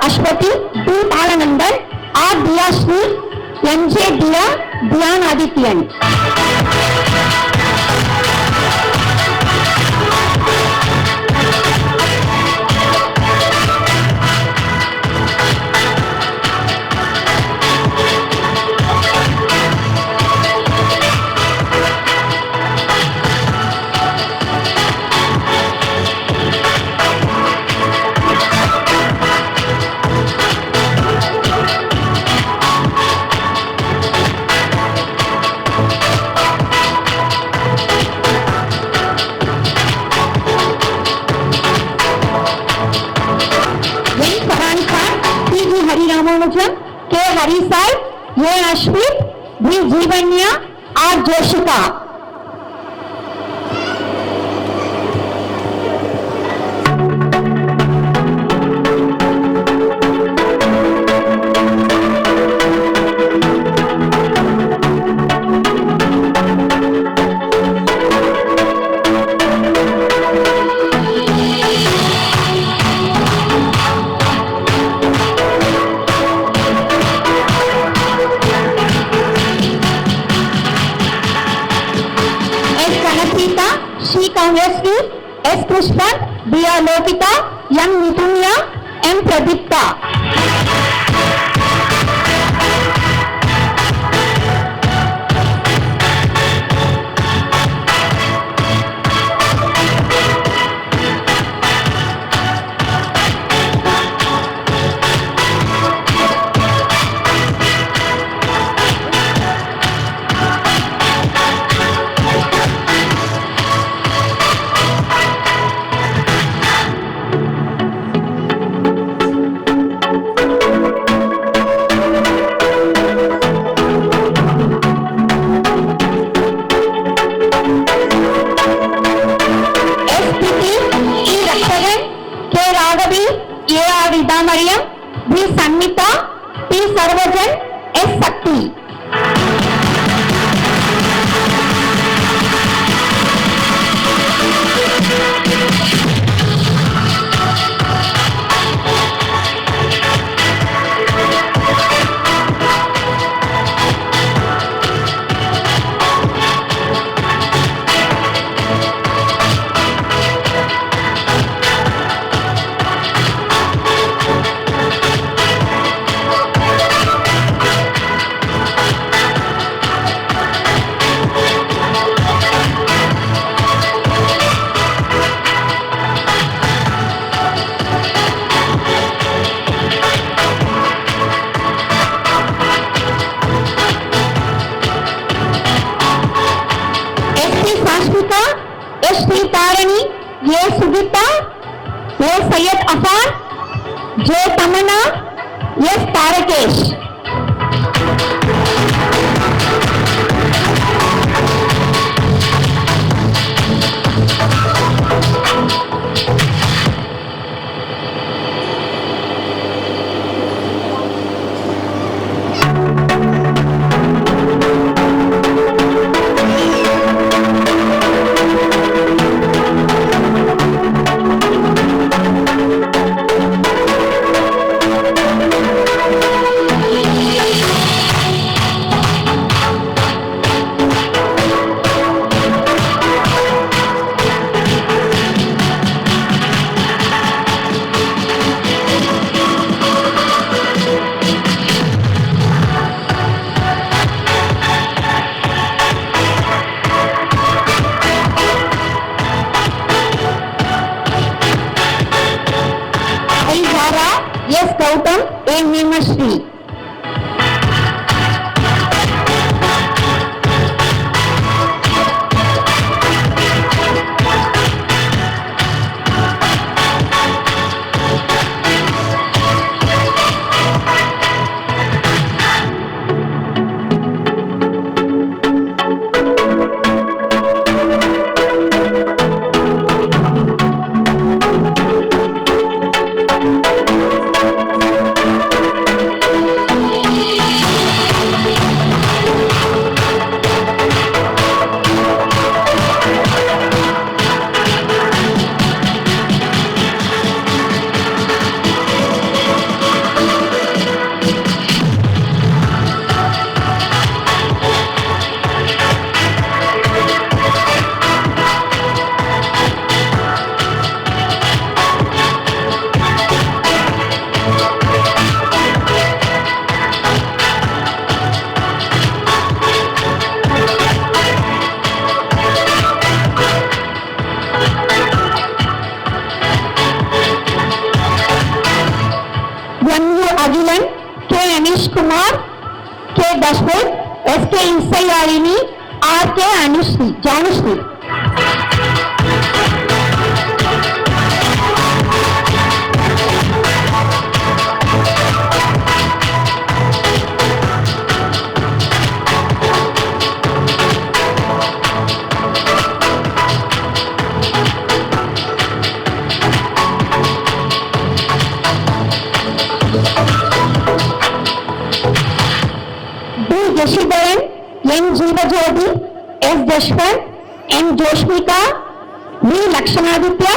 Ashwati, D. Balanandan, R. Diyashri, M. J. Diya, Dhyan Adityan. K. Harisai, A. Ashwit, B. Jeevanya, R. Joshika. Congressri, S. Krishnan, B. R. Lokita, M. Nitunya, M. Pradipta. Mariam, B. Sanmita, P. Sarvajan, S. Sakti. S. Sri Tarani, A. Sugita, A. Syed Afan, J. Tamana, S. Tarakesh. S. Gautam, A. Nimashri. Agilan, K. Anish Kumar, K. Dashmit, S. K. Isayarini, R. K. Janushri. Yashidharan, N. Jeevajyoti, S. Jashwant, N. Joshmika, V. Lakshanaditya.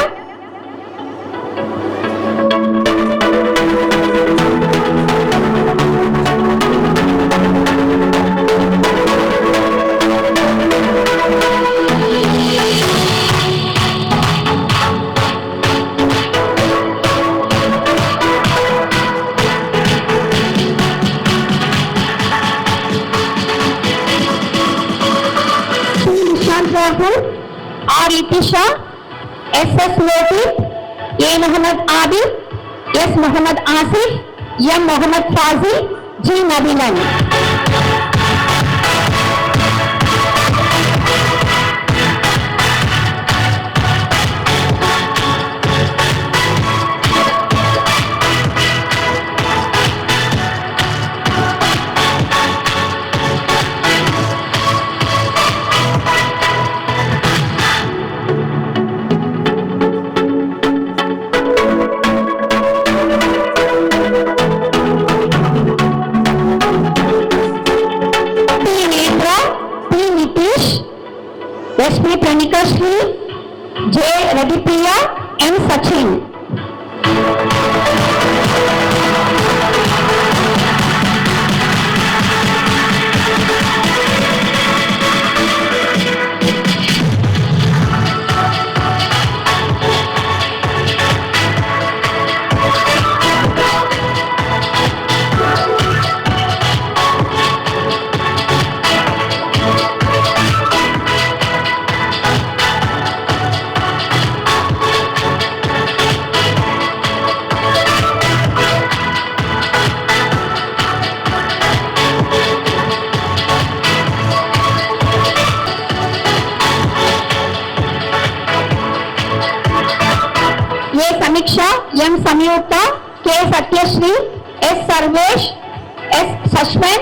Litisha, S.S. Lotif, A. Muhammad Abid, S. Muhammad Asif, M. Muhammad Fazi, G. Nabilan. SP Pranika Shri, J. Radipriya, M. Sachin. Samiksha, M. Samyukta, K. Satyashri, S. Sarvesh, S. Sashwat.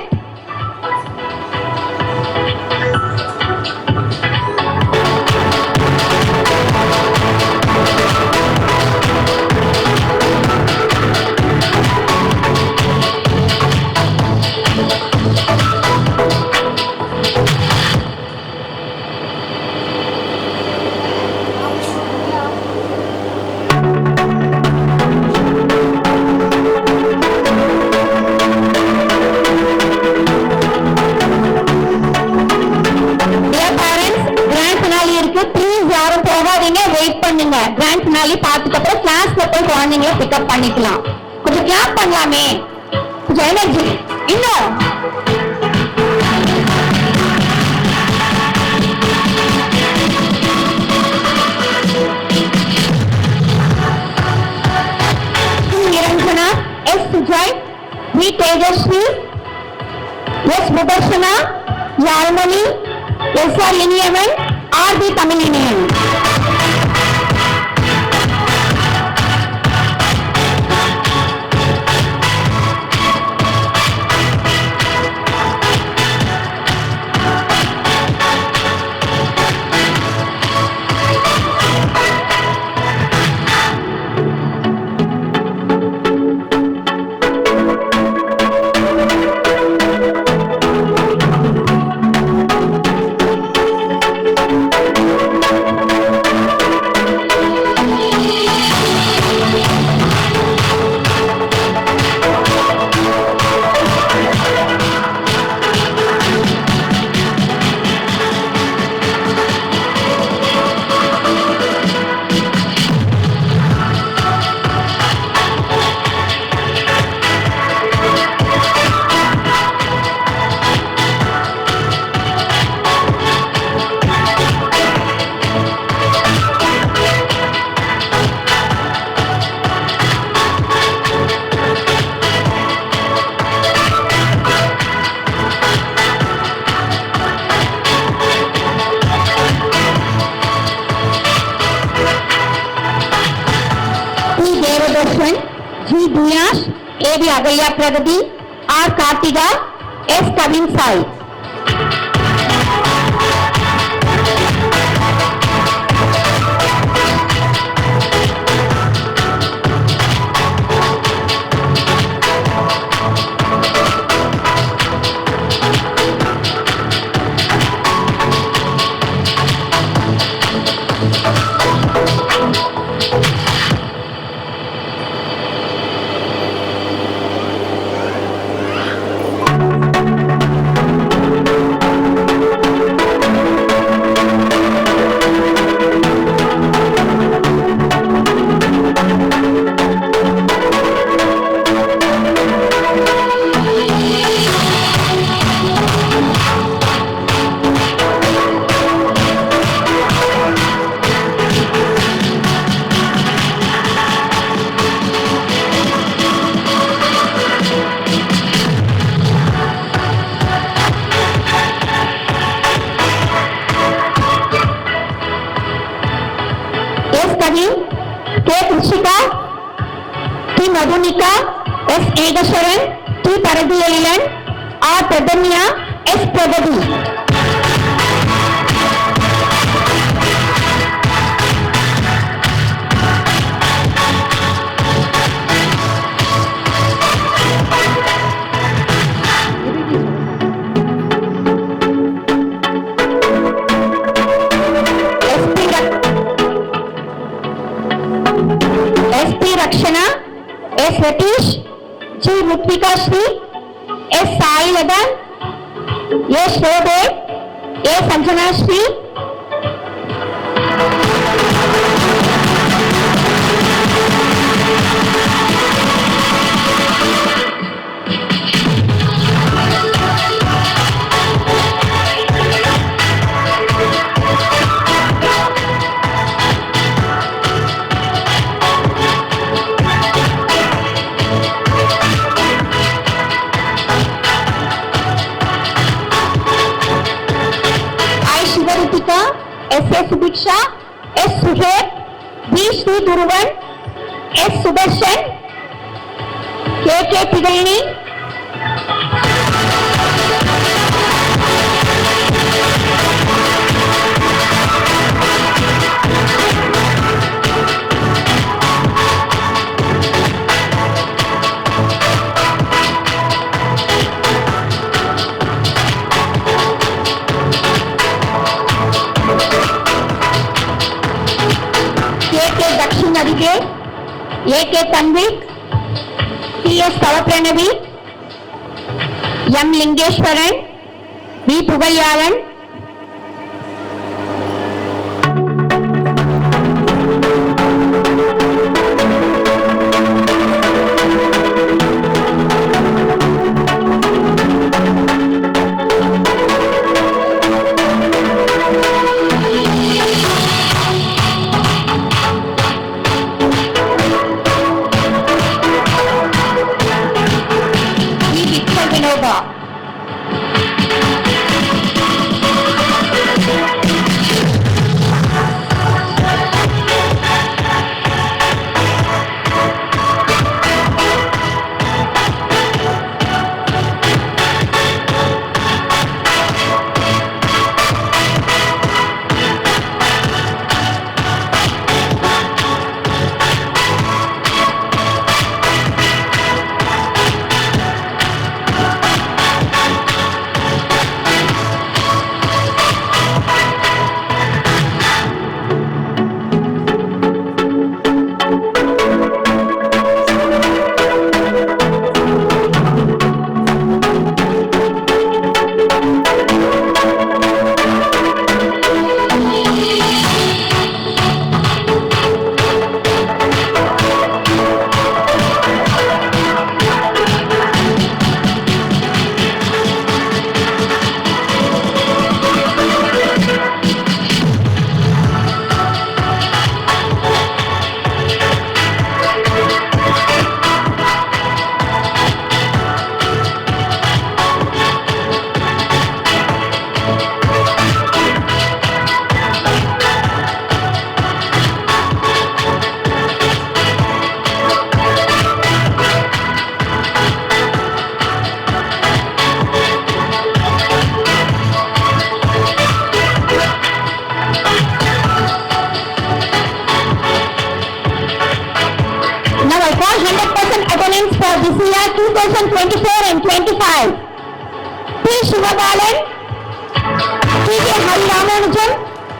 Grand finale பார்த்துட்டு அப்புறம் கிளாஸ்ல போய் குழந்தைங்கள pickup பண்ணிக்கலாம். கொஞ்சம் clap பண்ணலாமே, கொஞ்சம் energy இன்னும். Niranjana, S Sujay, V Tejasvi, S Mudharshana, Yazhmani, S R Iniyavan, R P Tamiliniyan. G. Diyash, A. B. Agaya Pragati, R. Kartiga, S. Kavin Sai. Kavin, K. Krishika, T. Madhunika, S. Egasharan, T. Paradhi Elilan, R. Pradanya, S. Prabhavi. SP Rakshana, S. Ratish, G. Rutvika Shri, S. Sai Ladan, A. Shobhe, A. Sanjana Shri, S. A. Subiksha, S. Suher, B. Sri Duruvan, S. Sudarshan, K. K. Tigalni, A.K. Tanvik, C.S. Tavapranavi, M. Lingeshwaran, V. Pugalyalan, this year 2024 and 25. P. Shivagalan, T. K. Hari Ramanujan,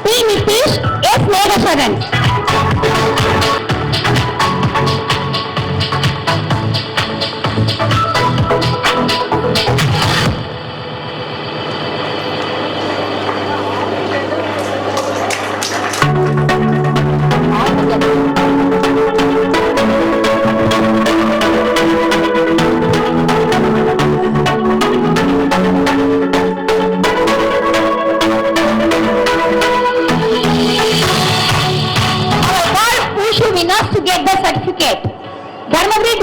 P. Nitish, S. Megasharan. To get the certificate. Dharmaburi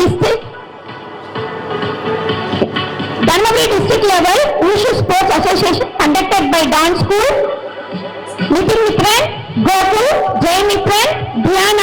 district level Wushu Sports Association conducted by Dance School, Nitin Mitran, Gokul, Jay Mitran, Dhyan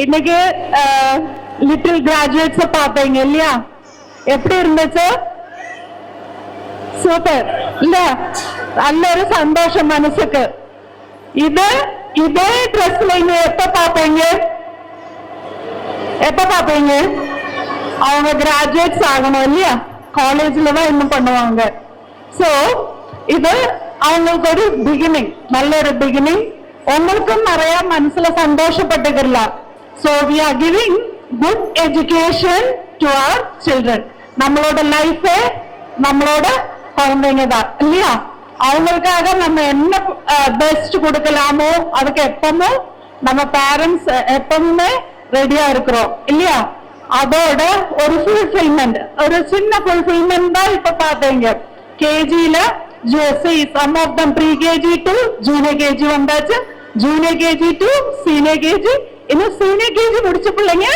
இன்னைக்கு little graduates பாத்தீங்க இல்லையா? எப்படி இருந்துச்சு? Super இல்ல? நல்ல ஒரு சந்தோஷம் மனசுக்கு. இதே ட்ரெஸ்ல நீங்க எப்ப பாப்பீங்க? அவங்க கிராஜுவேட்ஸ் ஆகணும் இல்லையா? காலேஜ்ல தான் இன்னும் பண்ணுவாங்க. சோ இது அவங்களுக்கு ஒரு பிகினிங், நல்ல ஒரு பிகினிங். உங்களுக்கும் நிறைய மனசுல சந்தோஷப்பட்டுக்கலாம். So we are giving good education to our children. நம்மளோட லைஃப் நம்மளோட குழந்தைங்க தான் இல்லையா? அவங்களுக்காக நம்ம என்ன பெஸ்ட் கொடுக்கலாமோ அதுக்கு எப்பவும் நம்ம பேரண்ட்ஸ் எப்பவுமே ரெடியா இருக்கிறோம் இல்லையா? அதோட ஒரு ஃபுல்ஃபில்மெண்ட், ஒரு சின்ன ஃபுல்ஃபில்மெண்ட் தான் இப்ப பாத்தீங்க. கேஜில some of them pre KG to junior KG வந்தாச்சு, junior KG to senior KG. இன்னும் சீனியர் கேஜி முடிச்ச பிள்ளைங்க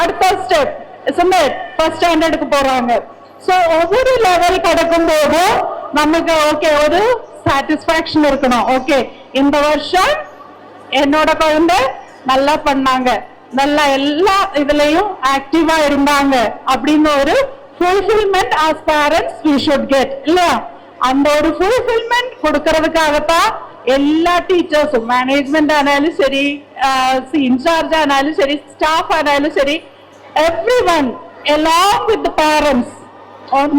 அடுத்த ஸ்டெப் ஃபர்ஸ்ட் ஸ்டாண்டர்டுக்கு போறாங்க. சோ ஒவ்வொரு லெவல் கடக்கும் போது நமக்கு ஓகே ஒரு சாட்டிஸ்பாக்சன் இருக்கணும். ஓகே இந்த வருஷம் என்னோட குழந்தை நல்லா பண்ணாங்க, நல்லா எல்லா இதுலயும் ஆக்டிவா இருந்தாங்க அப்படின்னு ஒரு fulfilment as parents we should get இல்லையா? அந்த ஒரு ஃபுல்ஃபில்மெண்ட் கொடுக்கறதுக்காகத்தான் எல்லா டீச்சர்ஸும், மேனேஜ்மெண்ட் ஆனாலும் சரி, இன்சார்ஜ் ஆனாலும் சரி, ஸ்டாஃப் ஆனாலும் சரி, everyone along with the parents.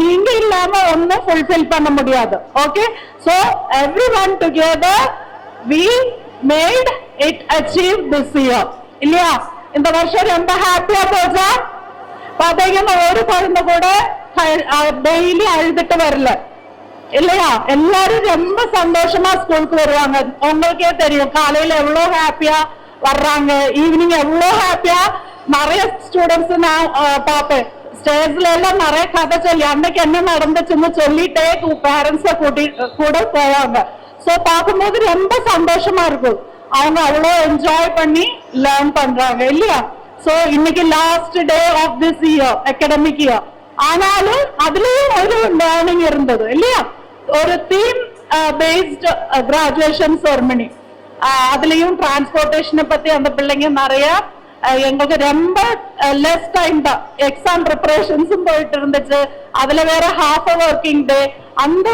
நீங்க இல்லாம ஒன்னும் ஃபுல்ஃபில் பண்ண முடியாது. Okay, so everyone together we made it achieve this year இல்லையா? இந்த வருஷம் ரொம்ப ஹாப்பியா போச்சா? பாத்தீங்கன்னா ஒரு குழந்தை கூட டெய்லி அழுதுட்டு வரல இல்லையா? எல்லாரும் ரொம்ப சந்தோஷமா ஸ்கூலுக்கு வருவாங்க. உங்களுக்கே தெரியும் காலையில எவ்வளவு ஹாப்பியா வர்றாங்க, ஈவினிங் எவ்வளவு ஹாப்பியா. நிறைய ஸ்டூடெண்ட்ஸ் நான் பாப்பேன் ஸ்டேஜ்ல எல்லாம் நிறைய கதை சொல்லி அன்னைக்கு என்ன நடந்துச்சுன்னு சொல்லிட்டே பேரண்ட்ஸ கூட போவாங்க. சோ பார்க்கும்போது ரொம்ப சந்தோஷமா இருக்கும். அவங்க அவ்வளோ என்ஜாய் பண்ணி லேர்ன் பண்றாங்க இல்லையா? சோ இன்னைக்கு last day of this year, academic year. ஆனாலும் அதுலயும் ஒரு லேர்னிங் இருந்தது இல்லையா? ஒரு தீம் பேஸ்ட் கிராஜுவேஷன் செரமனி. அதுலயும் டிரான்ஸ்போர்டேஷனை பத்தி அந்த பிள்ளைங்க நிறைய எங்களுக்கு ரொம்ப லெஸ் டைம் தான், எக்ஸாம் ப்ரிப்பரேஷன்ஸும் போயிட்டு இருந்துச்சு. அதுல வேற ஹாஃப் ஒர்க்கிங் டே. அந்த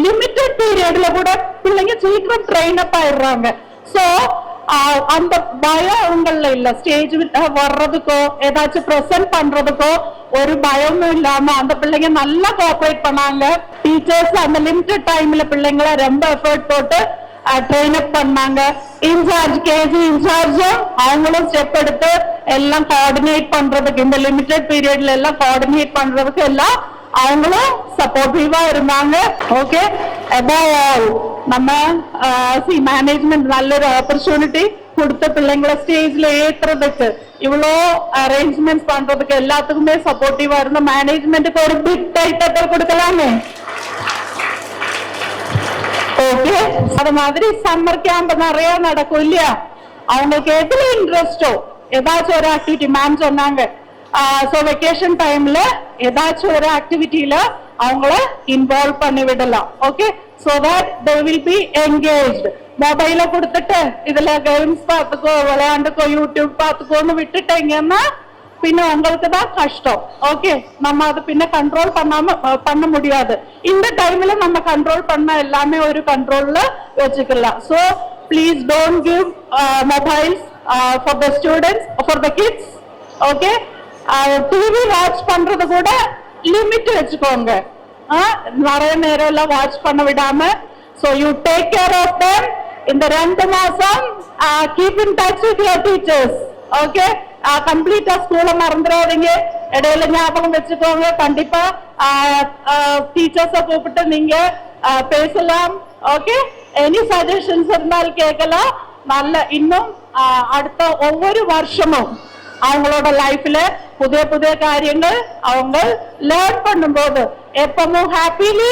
லிமிட்டட் பீரியட்ல கூட பிள்ளைங்க சீக்கிரம் ட்ரெயின் அப் ஆயிடுறாங்க. சோ அந்த பயம் அவங்கள இல்ல. ஸ்டேஜ் வர்றதுக்கோ ஏதாச்சும் ப்ரெசென்ட் பண்றதுக்கோ ஒரு பயமும் இல்லாம அந்த பிள்ளைங்க நல்லா கோஆபரேட் பண்ணாங்க. டீச்சர்ஸ் அந்த லிமிட்டட் டைம்ல பிள்ளைங்களை ரொம்ப எஃபர்ட் போட்டு ட்ரெயின் அப் பண்ணாங்க. இன்சார்ஜ் கேஜி இன்சார்ஜ் அவங்களும் ஸ்டெப் எடுத்து எல்லாம் கோஆர்டினேட் பண்றதுக்கு, இந்த லிமிட்டட் பீரியட்ல எல்லாம் கோஆர்டினேட் பண்றதுக்கு எல்லாம் அவங்களும் சப்போர்ட்டிவா இருந்தாங்க. ஓகே, above all நம்ம மேனேஜ்மெண்ட் நல்ல ஒரு ஆப்பர்ச்சுனிட்டி கொடுத்த பிள்ளைங்களை ஸ்டேஜ்ல ஏத்துறதுக்கு, இவ்வளோ அரேஞ்ச்மெண்ட்ஸ் பண்றதுக்கு எல்லாத்துக்குமே சப்போர்ட்டிவா இருந்த மேனேஜ்மெண்ட்டுக்கு ஒரு பிக் டைட்டில் கொடுக்கலாமே. ஓகே, அது மாதிரி சம்மர் கேம்ப் நிறைய நடக்கும் இல்லையா? அவங்களுக்கு எதுல இன்ட்ரெஸ்டோ ஏதாச்சும் ஒரு ஆக்டிவிட்டி மேம் சொன்னாங்க. சோ வெக்கேஷன் டைம்ல ஏதாச்சும் ஒரு ஆக்டிவிட்டியில அவங்கள இன்வால்வ் பண்ணி விடலாம். Okay, so that they will be engaged. மொபைல கொடுத்துட்டு இதுல கேம்ஸ் பார்த்துக்கோ, விளையாண்டுக்கோ, யூடியூப் பார்த்துக்கோன்னு விட்டுட்டீங்கன்னா பின்ன உங்களுக்கு தான் கஷ்டம். ஓகே, நம்ம அது பின்ன கண்ட்ரோல் பண்ண முடியாது. இந்த டைம்ல நம்ம கண்ட்ரோல் பண்ண எல்லாமே ஒரு கண்ட்ரோல்ல வச்சுக்கலாம். So please don't give mobiles for the students, for the kids. Okay, TV watch பண்றது கூட லிமிட் வச்சுக்கோங்க. நிறைய நேரம் எல்லாம் வாட்ச் பண்ண விடாம. So you take care of them. இந்த 2 மாசம் keep in touch with your teachers. Okay, கம்ப்ளீட்டா ஸ்கூல மறந்துடாதீங்க, இடையில ஞாபகம் வச்சுக்கோங்க. கண்டிப்பா டீச்சர்ஸ கூப்பிட்டு நீங்க பேசலாம். ஓகே, எனி சஜஷன்ஸ் இருந்தாலும் கேட்கலாம். நல்ல இன்னும் அடுத்த ஒவ்வொரு வருஷமும் அவங்களோட லைஃப்ல புதிய புதிய காரியங்கள் அவங்க லேர்ன் பண்ணும்போது எப்பவும் ஹாப்பிலி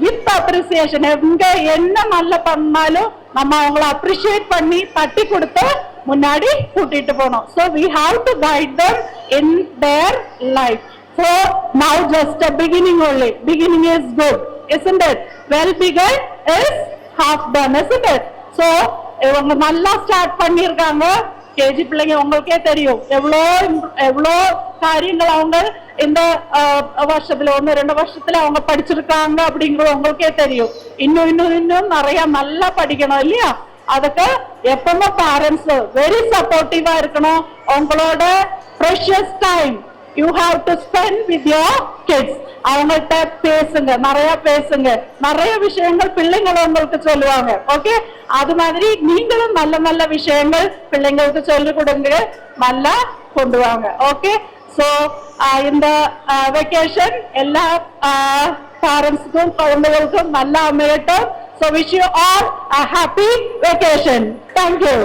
வித் அப்ரிசியேஷன், எங்க என்ன நல்ல பண்ணாலும் நம்ம அவங்கள அப்ரிஷியேட் பண்ணி தட்டி கொடுத்து முன்னாடி கூட்டிட்டு போனோம். So we have to guide them in their life. So now just a beginning only. Beginning is good, isn't it? Well begun is half done, isn't it? So இவங்க நல்லா ஸ்டார்ட் பண்ணிருக்காங்க. கேஜி பிள்ளைங்க உங்களுக்கே தெரியும் எவ்வளோ காரியங்கள் அவங்க இந்த வருஷத்துல 1-2 வருஷத்துல அவங்க படிச்சிருக்காங்க அப்படிங்கிறது உங்களுக்கே தெரியும். இன்னும் நிறைய நல்லா படிக்கணும் இல்லையா? அதுக்கு எப்பவுமே பேரண்ட்ஸ் வெரி சப்போர்ட்டிவா இருக்கணும். உங்களோட precious time you have to spend with your kids. அவங்கள்ட்ட பேசுங்க, நிறைய பேசுங்க, நிறைய விஷயங்கள் பிள்ளைங்களை உங்களுக்கு சொல்லுவாங்க. ஓகே, அது மாதிரி நீங்களும் நல்ல நல்ல விஷயங்கள் பிள்ளைங்களுக்கு சொல்லிக் கொடுங்க, நல்லா கொண்டு வாங்க. ஓகே, ஸோ இந்த வெக்கேஷன் எல்லா பேரண்ட்ஸுக்கும் குழந்தைகளுக்கும் நல்லா அமையட்டும். So wish you all a happy vacation. Thank you.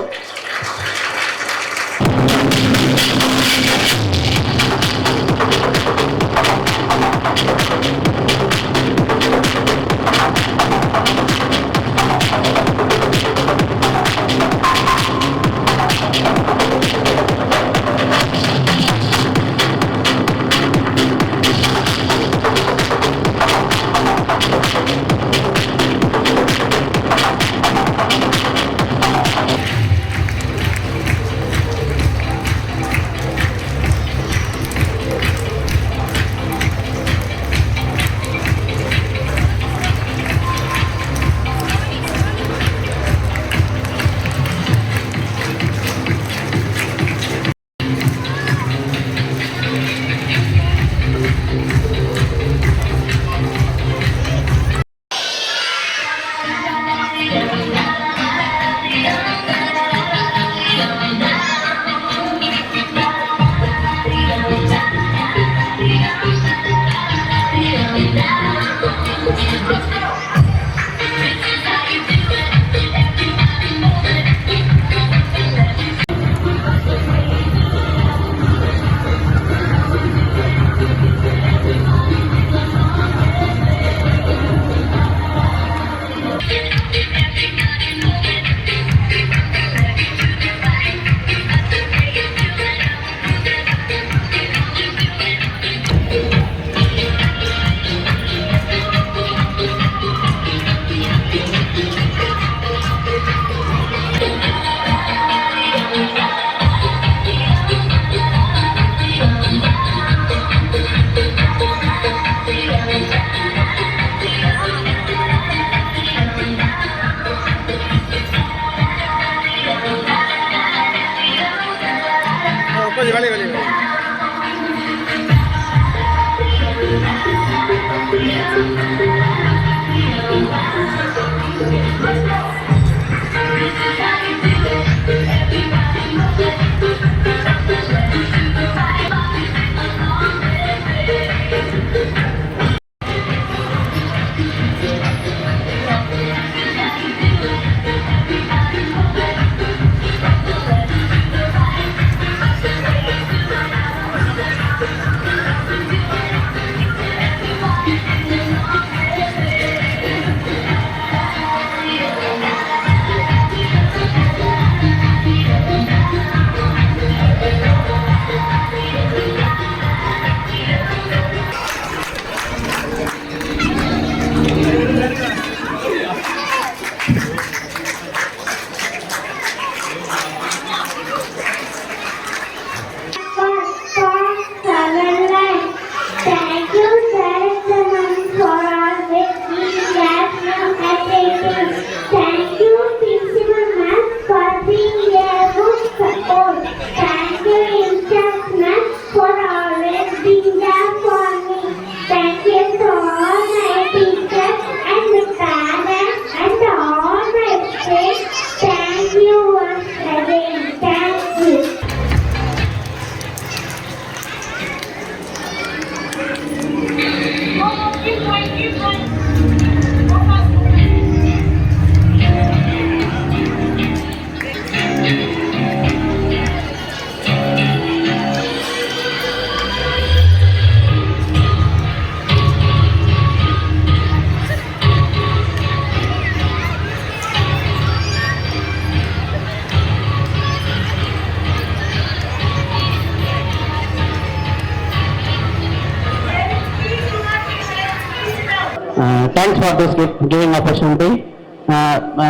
Thanks for this giving opportunity.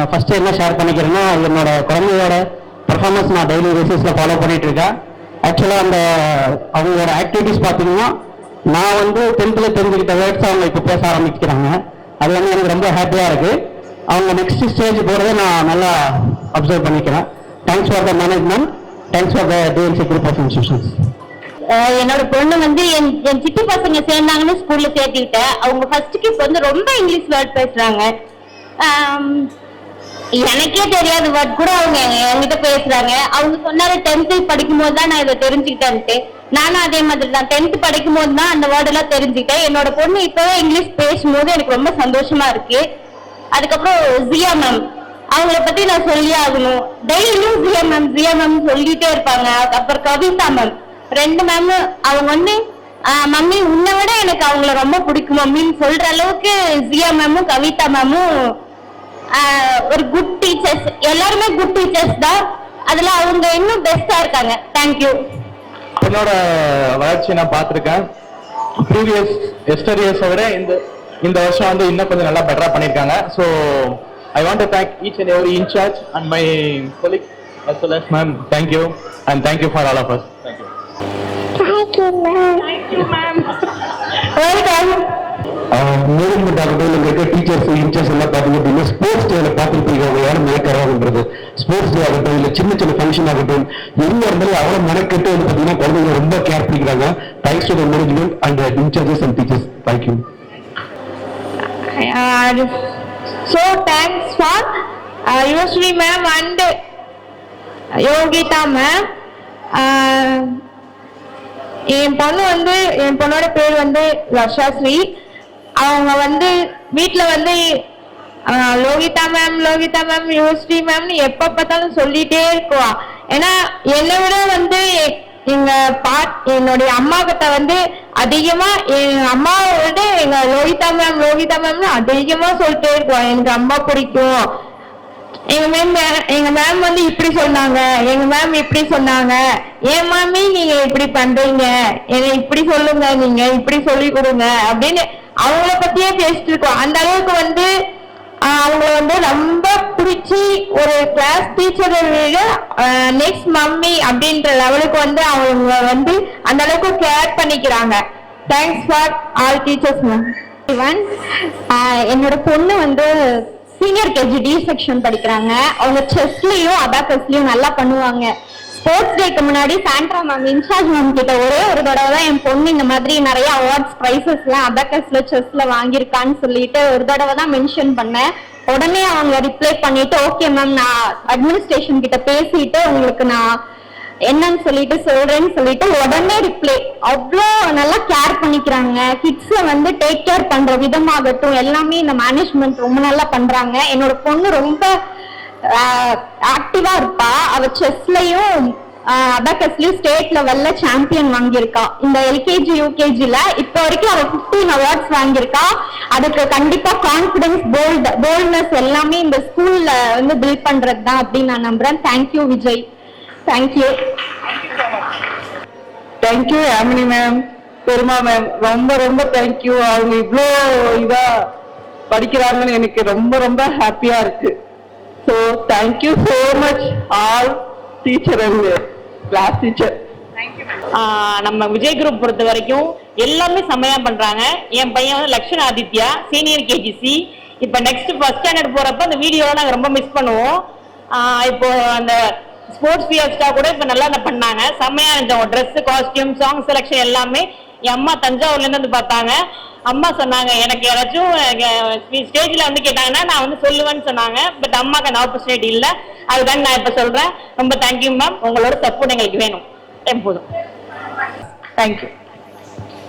First என்ன ஷேர் பண்ணிக்கிறேன்னா, என்னோட குழந்தையோட பர்ஃபார்மன்ஸ் நான் டெய்லி பேசிஸில் ஃபாலோ பண்ணிட்டு இருக்கேன். ஆக்சுவலாக அந்த அவங்களோட ஆக்டிவிட்டிஸ் பார்த்தீங்கன்னா நான் வந்து 10th தெரிஞ்சுக்கிட்ட வேர்ட்ஸ் அவங்க இப்போ பேச ஆரம்பிக்கிறாங்க. அது வந்து எனக்கு ரொம்ப ஹாப்பியாக இருக்குது. அவங்க நெக்ஸ்ட் ஸ்டேஜ் போகிறத நான் நல்லா அப்சர்வ் பண்ணிக்கிறேன். Thanks for the management, thanks for the TNC group of institutions. என்னோட பொண்ணு வந்து என் சித்தி பசங்க சேர்ந்தாங்கன்னு ஸ்கூல்ல சேர்த்துக்கிட்டேன். அவங்க ஃபர்ஸ்ட் கிஸ் வந்து ரொம்ப இங்கிலீஷ் வேர்ட் பேசுறாங்க. எனக்கே தெரியாத வேர்ட் கூட அவங்க என்கிட்ட பேசுறாங்க. அவங்க சொன்னாரு 10th படிக்கும் போது தான் நான் இதை தெரிஞ்சுக்கிட்டேன்ட்டு. நானும் அதே மாதிரி தான் 10th படிக்கும் போது தான் அந்த வேர்ட் எல்லாம் தெரிஞ்சுக்கிட்டேன். என்னோட பொண்ணு இப்பவே இங்கிலீஷ் பேசும்போது எனக்கு ரொம்ப சந்தோஷமா இருக்கு. அதுக்கப்புறம் ஜியா மேம், அவங்கள பத்தி நான் சொல்லி ஆகணும். டெய்லியும் ஜியா மேம் சொல்லிட்டே இருப்பாங்க. அப்புறம் கவிதா மேம், 2 மேம் அவங்க வந்து மம்மி உன்னை விட எனக்கு அவங்கள ரொம்ப பிடிக்கும் மம்மின்னு சொல்ற அளவுக்கு ஜியா மேமும் கவிதா மேமும் ஒரு குட் டீச்சர்ஸ். எல்லாருமே குட் டீச்சர்ஸ் தான். அதுல அவங்க இன்னும் பெஸ்டா இருக்காங்க. தேங்க்யூ. என்னோட வளர்ச்சி நான் பார்த்துருக்கேன். ப்ரீவியஸ் எஸ்டர்இயர்ஸை விட இந்த வருஷம் வந்து இன்னும் கொஞ்சம் நல்லா பெட்டரா பண்ணியிருக்காங்க. So I want to thank each and every in charge and my colleagues as well as ma'am. Thank you and thank you for all of us. Thank you. Thank you, ma'am. Welcome. Management ஆகட்டும், இங்கே இருக்க teachers incharge எல்லாம் பார்த்தீங்க அப்படின்னா sports டேல பார்த்துருப்பீங்க. அவங்க யாரும் மேற்கறாங்கன்றது ஸ்போர்ட்ஸ் டே ஆகட்டும், இல்லை சின்ன ஃபங்க்ஷன் ஆகட்டும், எங்க இருந்தாலும் அவ்வளோ மெனக்கெட்டு வந்து பார்த்தீங்கன்னா குழந்தைங்க ரொம்ப கேர் பண்ணிக்கிறாங்க. Thanks to the management and in-charges and teachers. Thank you. So thanks for Yusri ma'am and Yogita ma'am. என் பொண்ணோட பேர் வந்து வர்ஷாஸ்ரீ. அவங்க வந்து வீட்டுல வந்து லோகிதா மேம் யூஸ்ரீ மேம்னு எப்ப பார்த்தாலும் சொல்லிட்டே இருக்குவா. ஏன்னா என்னை விட வந்து என்னுடைய அம்மா கிட்ட வந்து அதிகமா எங்க அம்மாவை விட எங்க லோகிதா மேம்னு அதிகமா சொல்லிட்டே இருக்குவா. எனக்கு அம்மா பிடிக்கும், எங்க மேம் வந்து இப்படி சொன்னாங்க, எங்க மேம் இப்படி சொன்னாங்க, ஏன் மாமி நீங்க இப்படி பண்றீங்க, என்னை இப்படி சொல்லுங்க, நீங்க இப்படி சொல்லி கொடுங்க அப்படின்னு அவங்கள பத்தியே பேசிட்டு இருக்கோம். அந்த அளவுக்கு வந்து அவங்க வந்து ரொம்ப பிடிச்சி ஒரு கிளாஸ் டீச்சரை விட நெக்ஸ்ட் மம்மி அப்படின்ற லெவலுக்கு வந்து அவங்க வந்து அந்த அளவுக்கு கேர் பண்ணிக்கிறாங்க. Thanks for all teachers ma'am. என்னோட பொண்ணு வந்து சீனியர் கேஜி டி செக்ஷன் படிக்கிறாங்க. அவங்க செஸ்லயும் அபாக்கஸ்லயும் நல்லா பண்ணுவாங்க. ஸ்போர்ட்ஸ் டேக்கு முன்னாடி சாண்ட்ரா மேம் இன்சார்ஜ் மேம் கிட்ட ஒரே ஒரு தடவை தான் என் பொண்ணு இந்த மாதிரி நிறைய அவார்ட்ஸ் பிரைசஸ் எல்லாம் அபாக்கஸ்ல செஸ்ல வாங்கியிருக்கான்னு சொல்லிட்டு ஒரு தடவை தான் மென்ஷன் பண்ணேன். உடனே அவங்க ரிப்ளை பண்ணிட்டு ஓகே மேம் நான் அட்மினிஸ்ட்ரேஷன் கிட்ட பேசிட்டு உங்களுக்கு நான் என்னன்னு சொல்லிட்டு சொல்றேன்னு சொல்லிட்டு உடனே ரிப்ளை. அவ்வளோ நல்லா கேர் பண்ணிக்கிறாங்க. கிட்ஸை வந்து டேக் கேர் பண்ற விதமாகட்டும் எல்லாமே இந்த மேனேஜ்மெண்ட் ரொம்ப நல்லா பண்றாங்க. என்னோட பொண்ணு ரொம்ப ஆக்டிவா இருப்பா. அவ செஸ்லயும் அபாக்கஸ்லயும் ஸ்டேட் லெவல்ல சாம்பியன் வாங்கியிருக்கா. இந்த எல்கேஜி யூகேஜில இப்ப வரைக்கும் அவ 15 அவார்ட்ஸ் வாங்கியிருக்கா. அதுக்கு கண்டிப்பா கான்பிடன்ஸ் போல்ட்னஸ் எல்லாமே இந்த ஸ்கூல்ல வந்து பில்ட் பண்றது தான் அப்படின்னு நான் நம்புறேன். Thank you Vijay. Thank you. Thank you Yamini ma'am, பெருமா மேம், ரொம்ப ரொம்ப தேங்க்யூ. அவங்க இவ்வளோ இதா படிக்கிறாங்கன்னு எனக்கு ரொம்ப ரொம்ப ஹாப்பியா இருக்கு. So thank you so much all teacher and class teacher. நம்ம விஜய் குரூப் பொறுத்த வரைக்கும் எல்லாமே செம்மையா பண்றாங்க. என் பையன் வந்து லக்ஷன் ஆதித்யா சீனியர் கேஜிசி. இப்போ நெக்ஸ்ட் ஃபர்ஸ்ட் ஸ்டாண்டர்ட் போறப்ப அந்த வீடியோவை நாங்கள் ரொம்ப மிஸ் பண்ணுவோம். இப்போ அந்த ஸ்போர்ட்ஸ் ஃபியர்ஸ்டா கூட இப்போ நல்லா பண்ணாங்க. செம்மையா இருந்துச்சு. ட்ரெஸ், காஸ்டியூம், சாங் செலக்ஷன் எல்லாமே. என் அம்மா தஞ்சாவூர்ல இருந்து வந்து பார்த்தாங்க. அம்மா சொன்னாங்க எனக்கு யாராச்சும் ஸ்டேஜ்ல வந்து கேட்டாங்கன்னா நான் வந்து சொல்லுவேன்னு சொன்னாங்க. பட் அம்மாக்கு அந்த ஆப்பர்ச்சுனிட்டி இல்லை. அதுதான் நான் இப்ப சொல்றேன். ரொம்ப தேங்க்யூ மேம். உங்களோட சப்போர்ட் எங்களுக்கு வேணும் எப்போதும். தேங்க்யூ.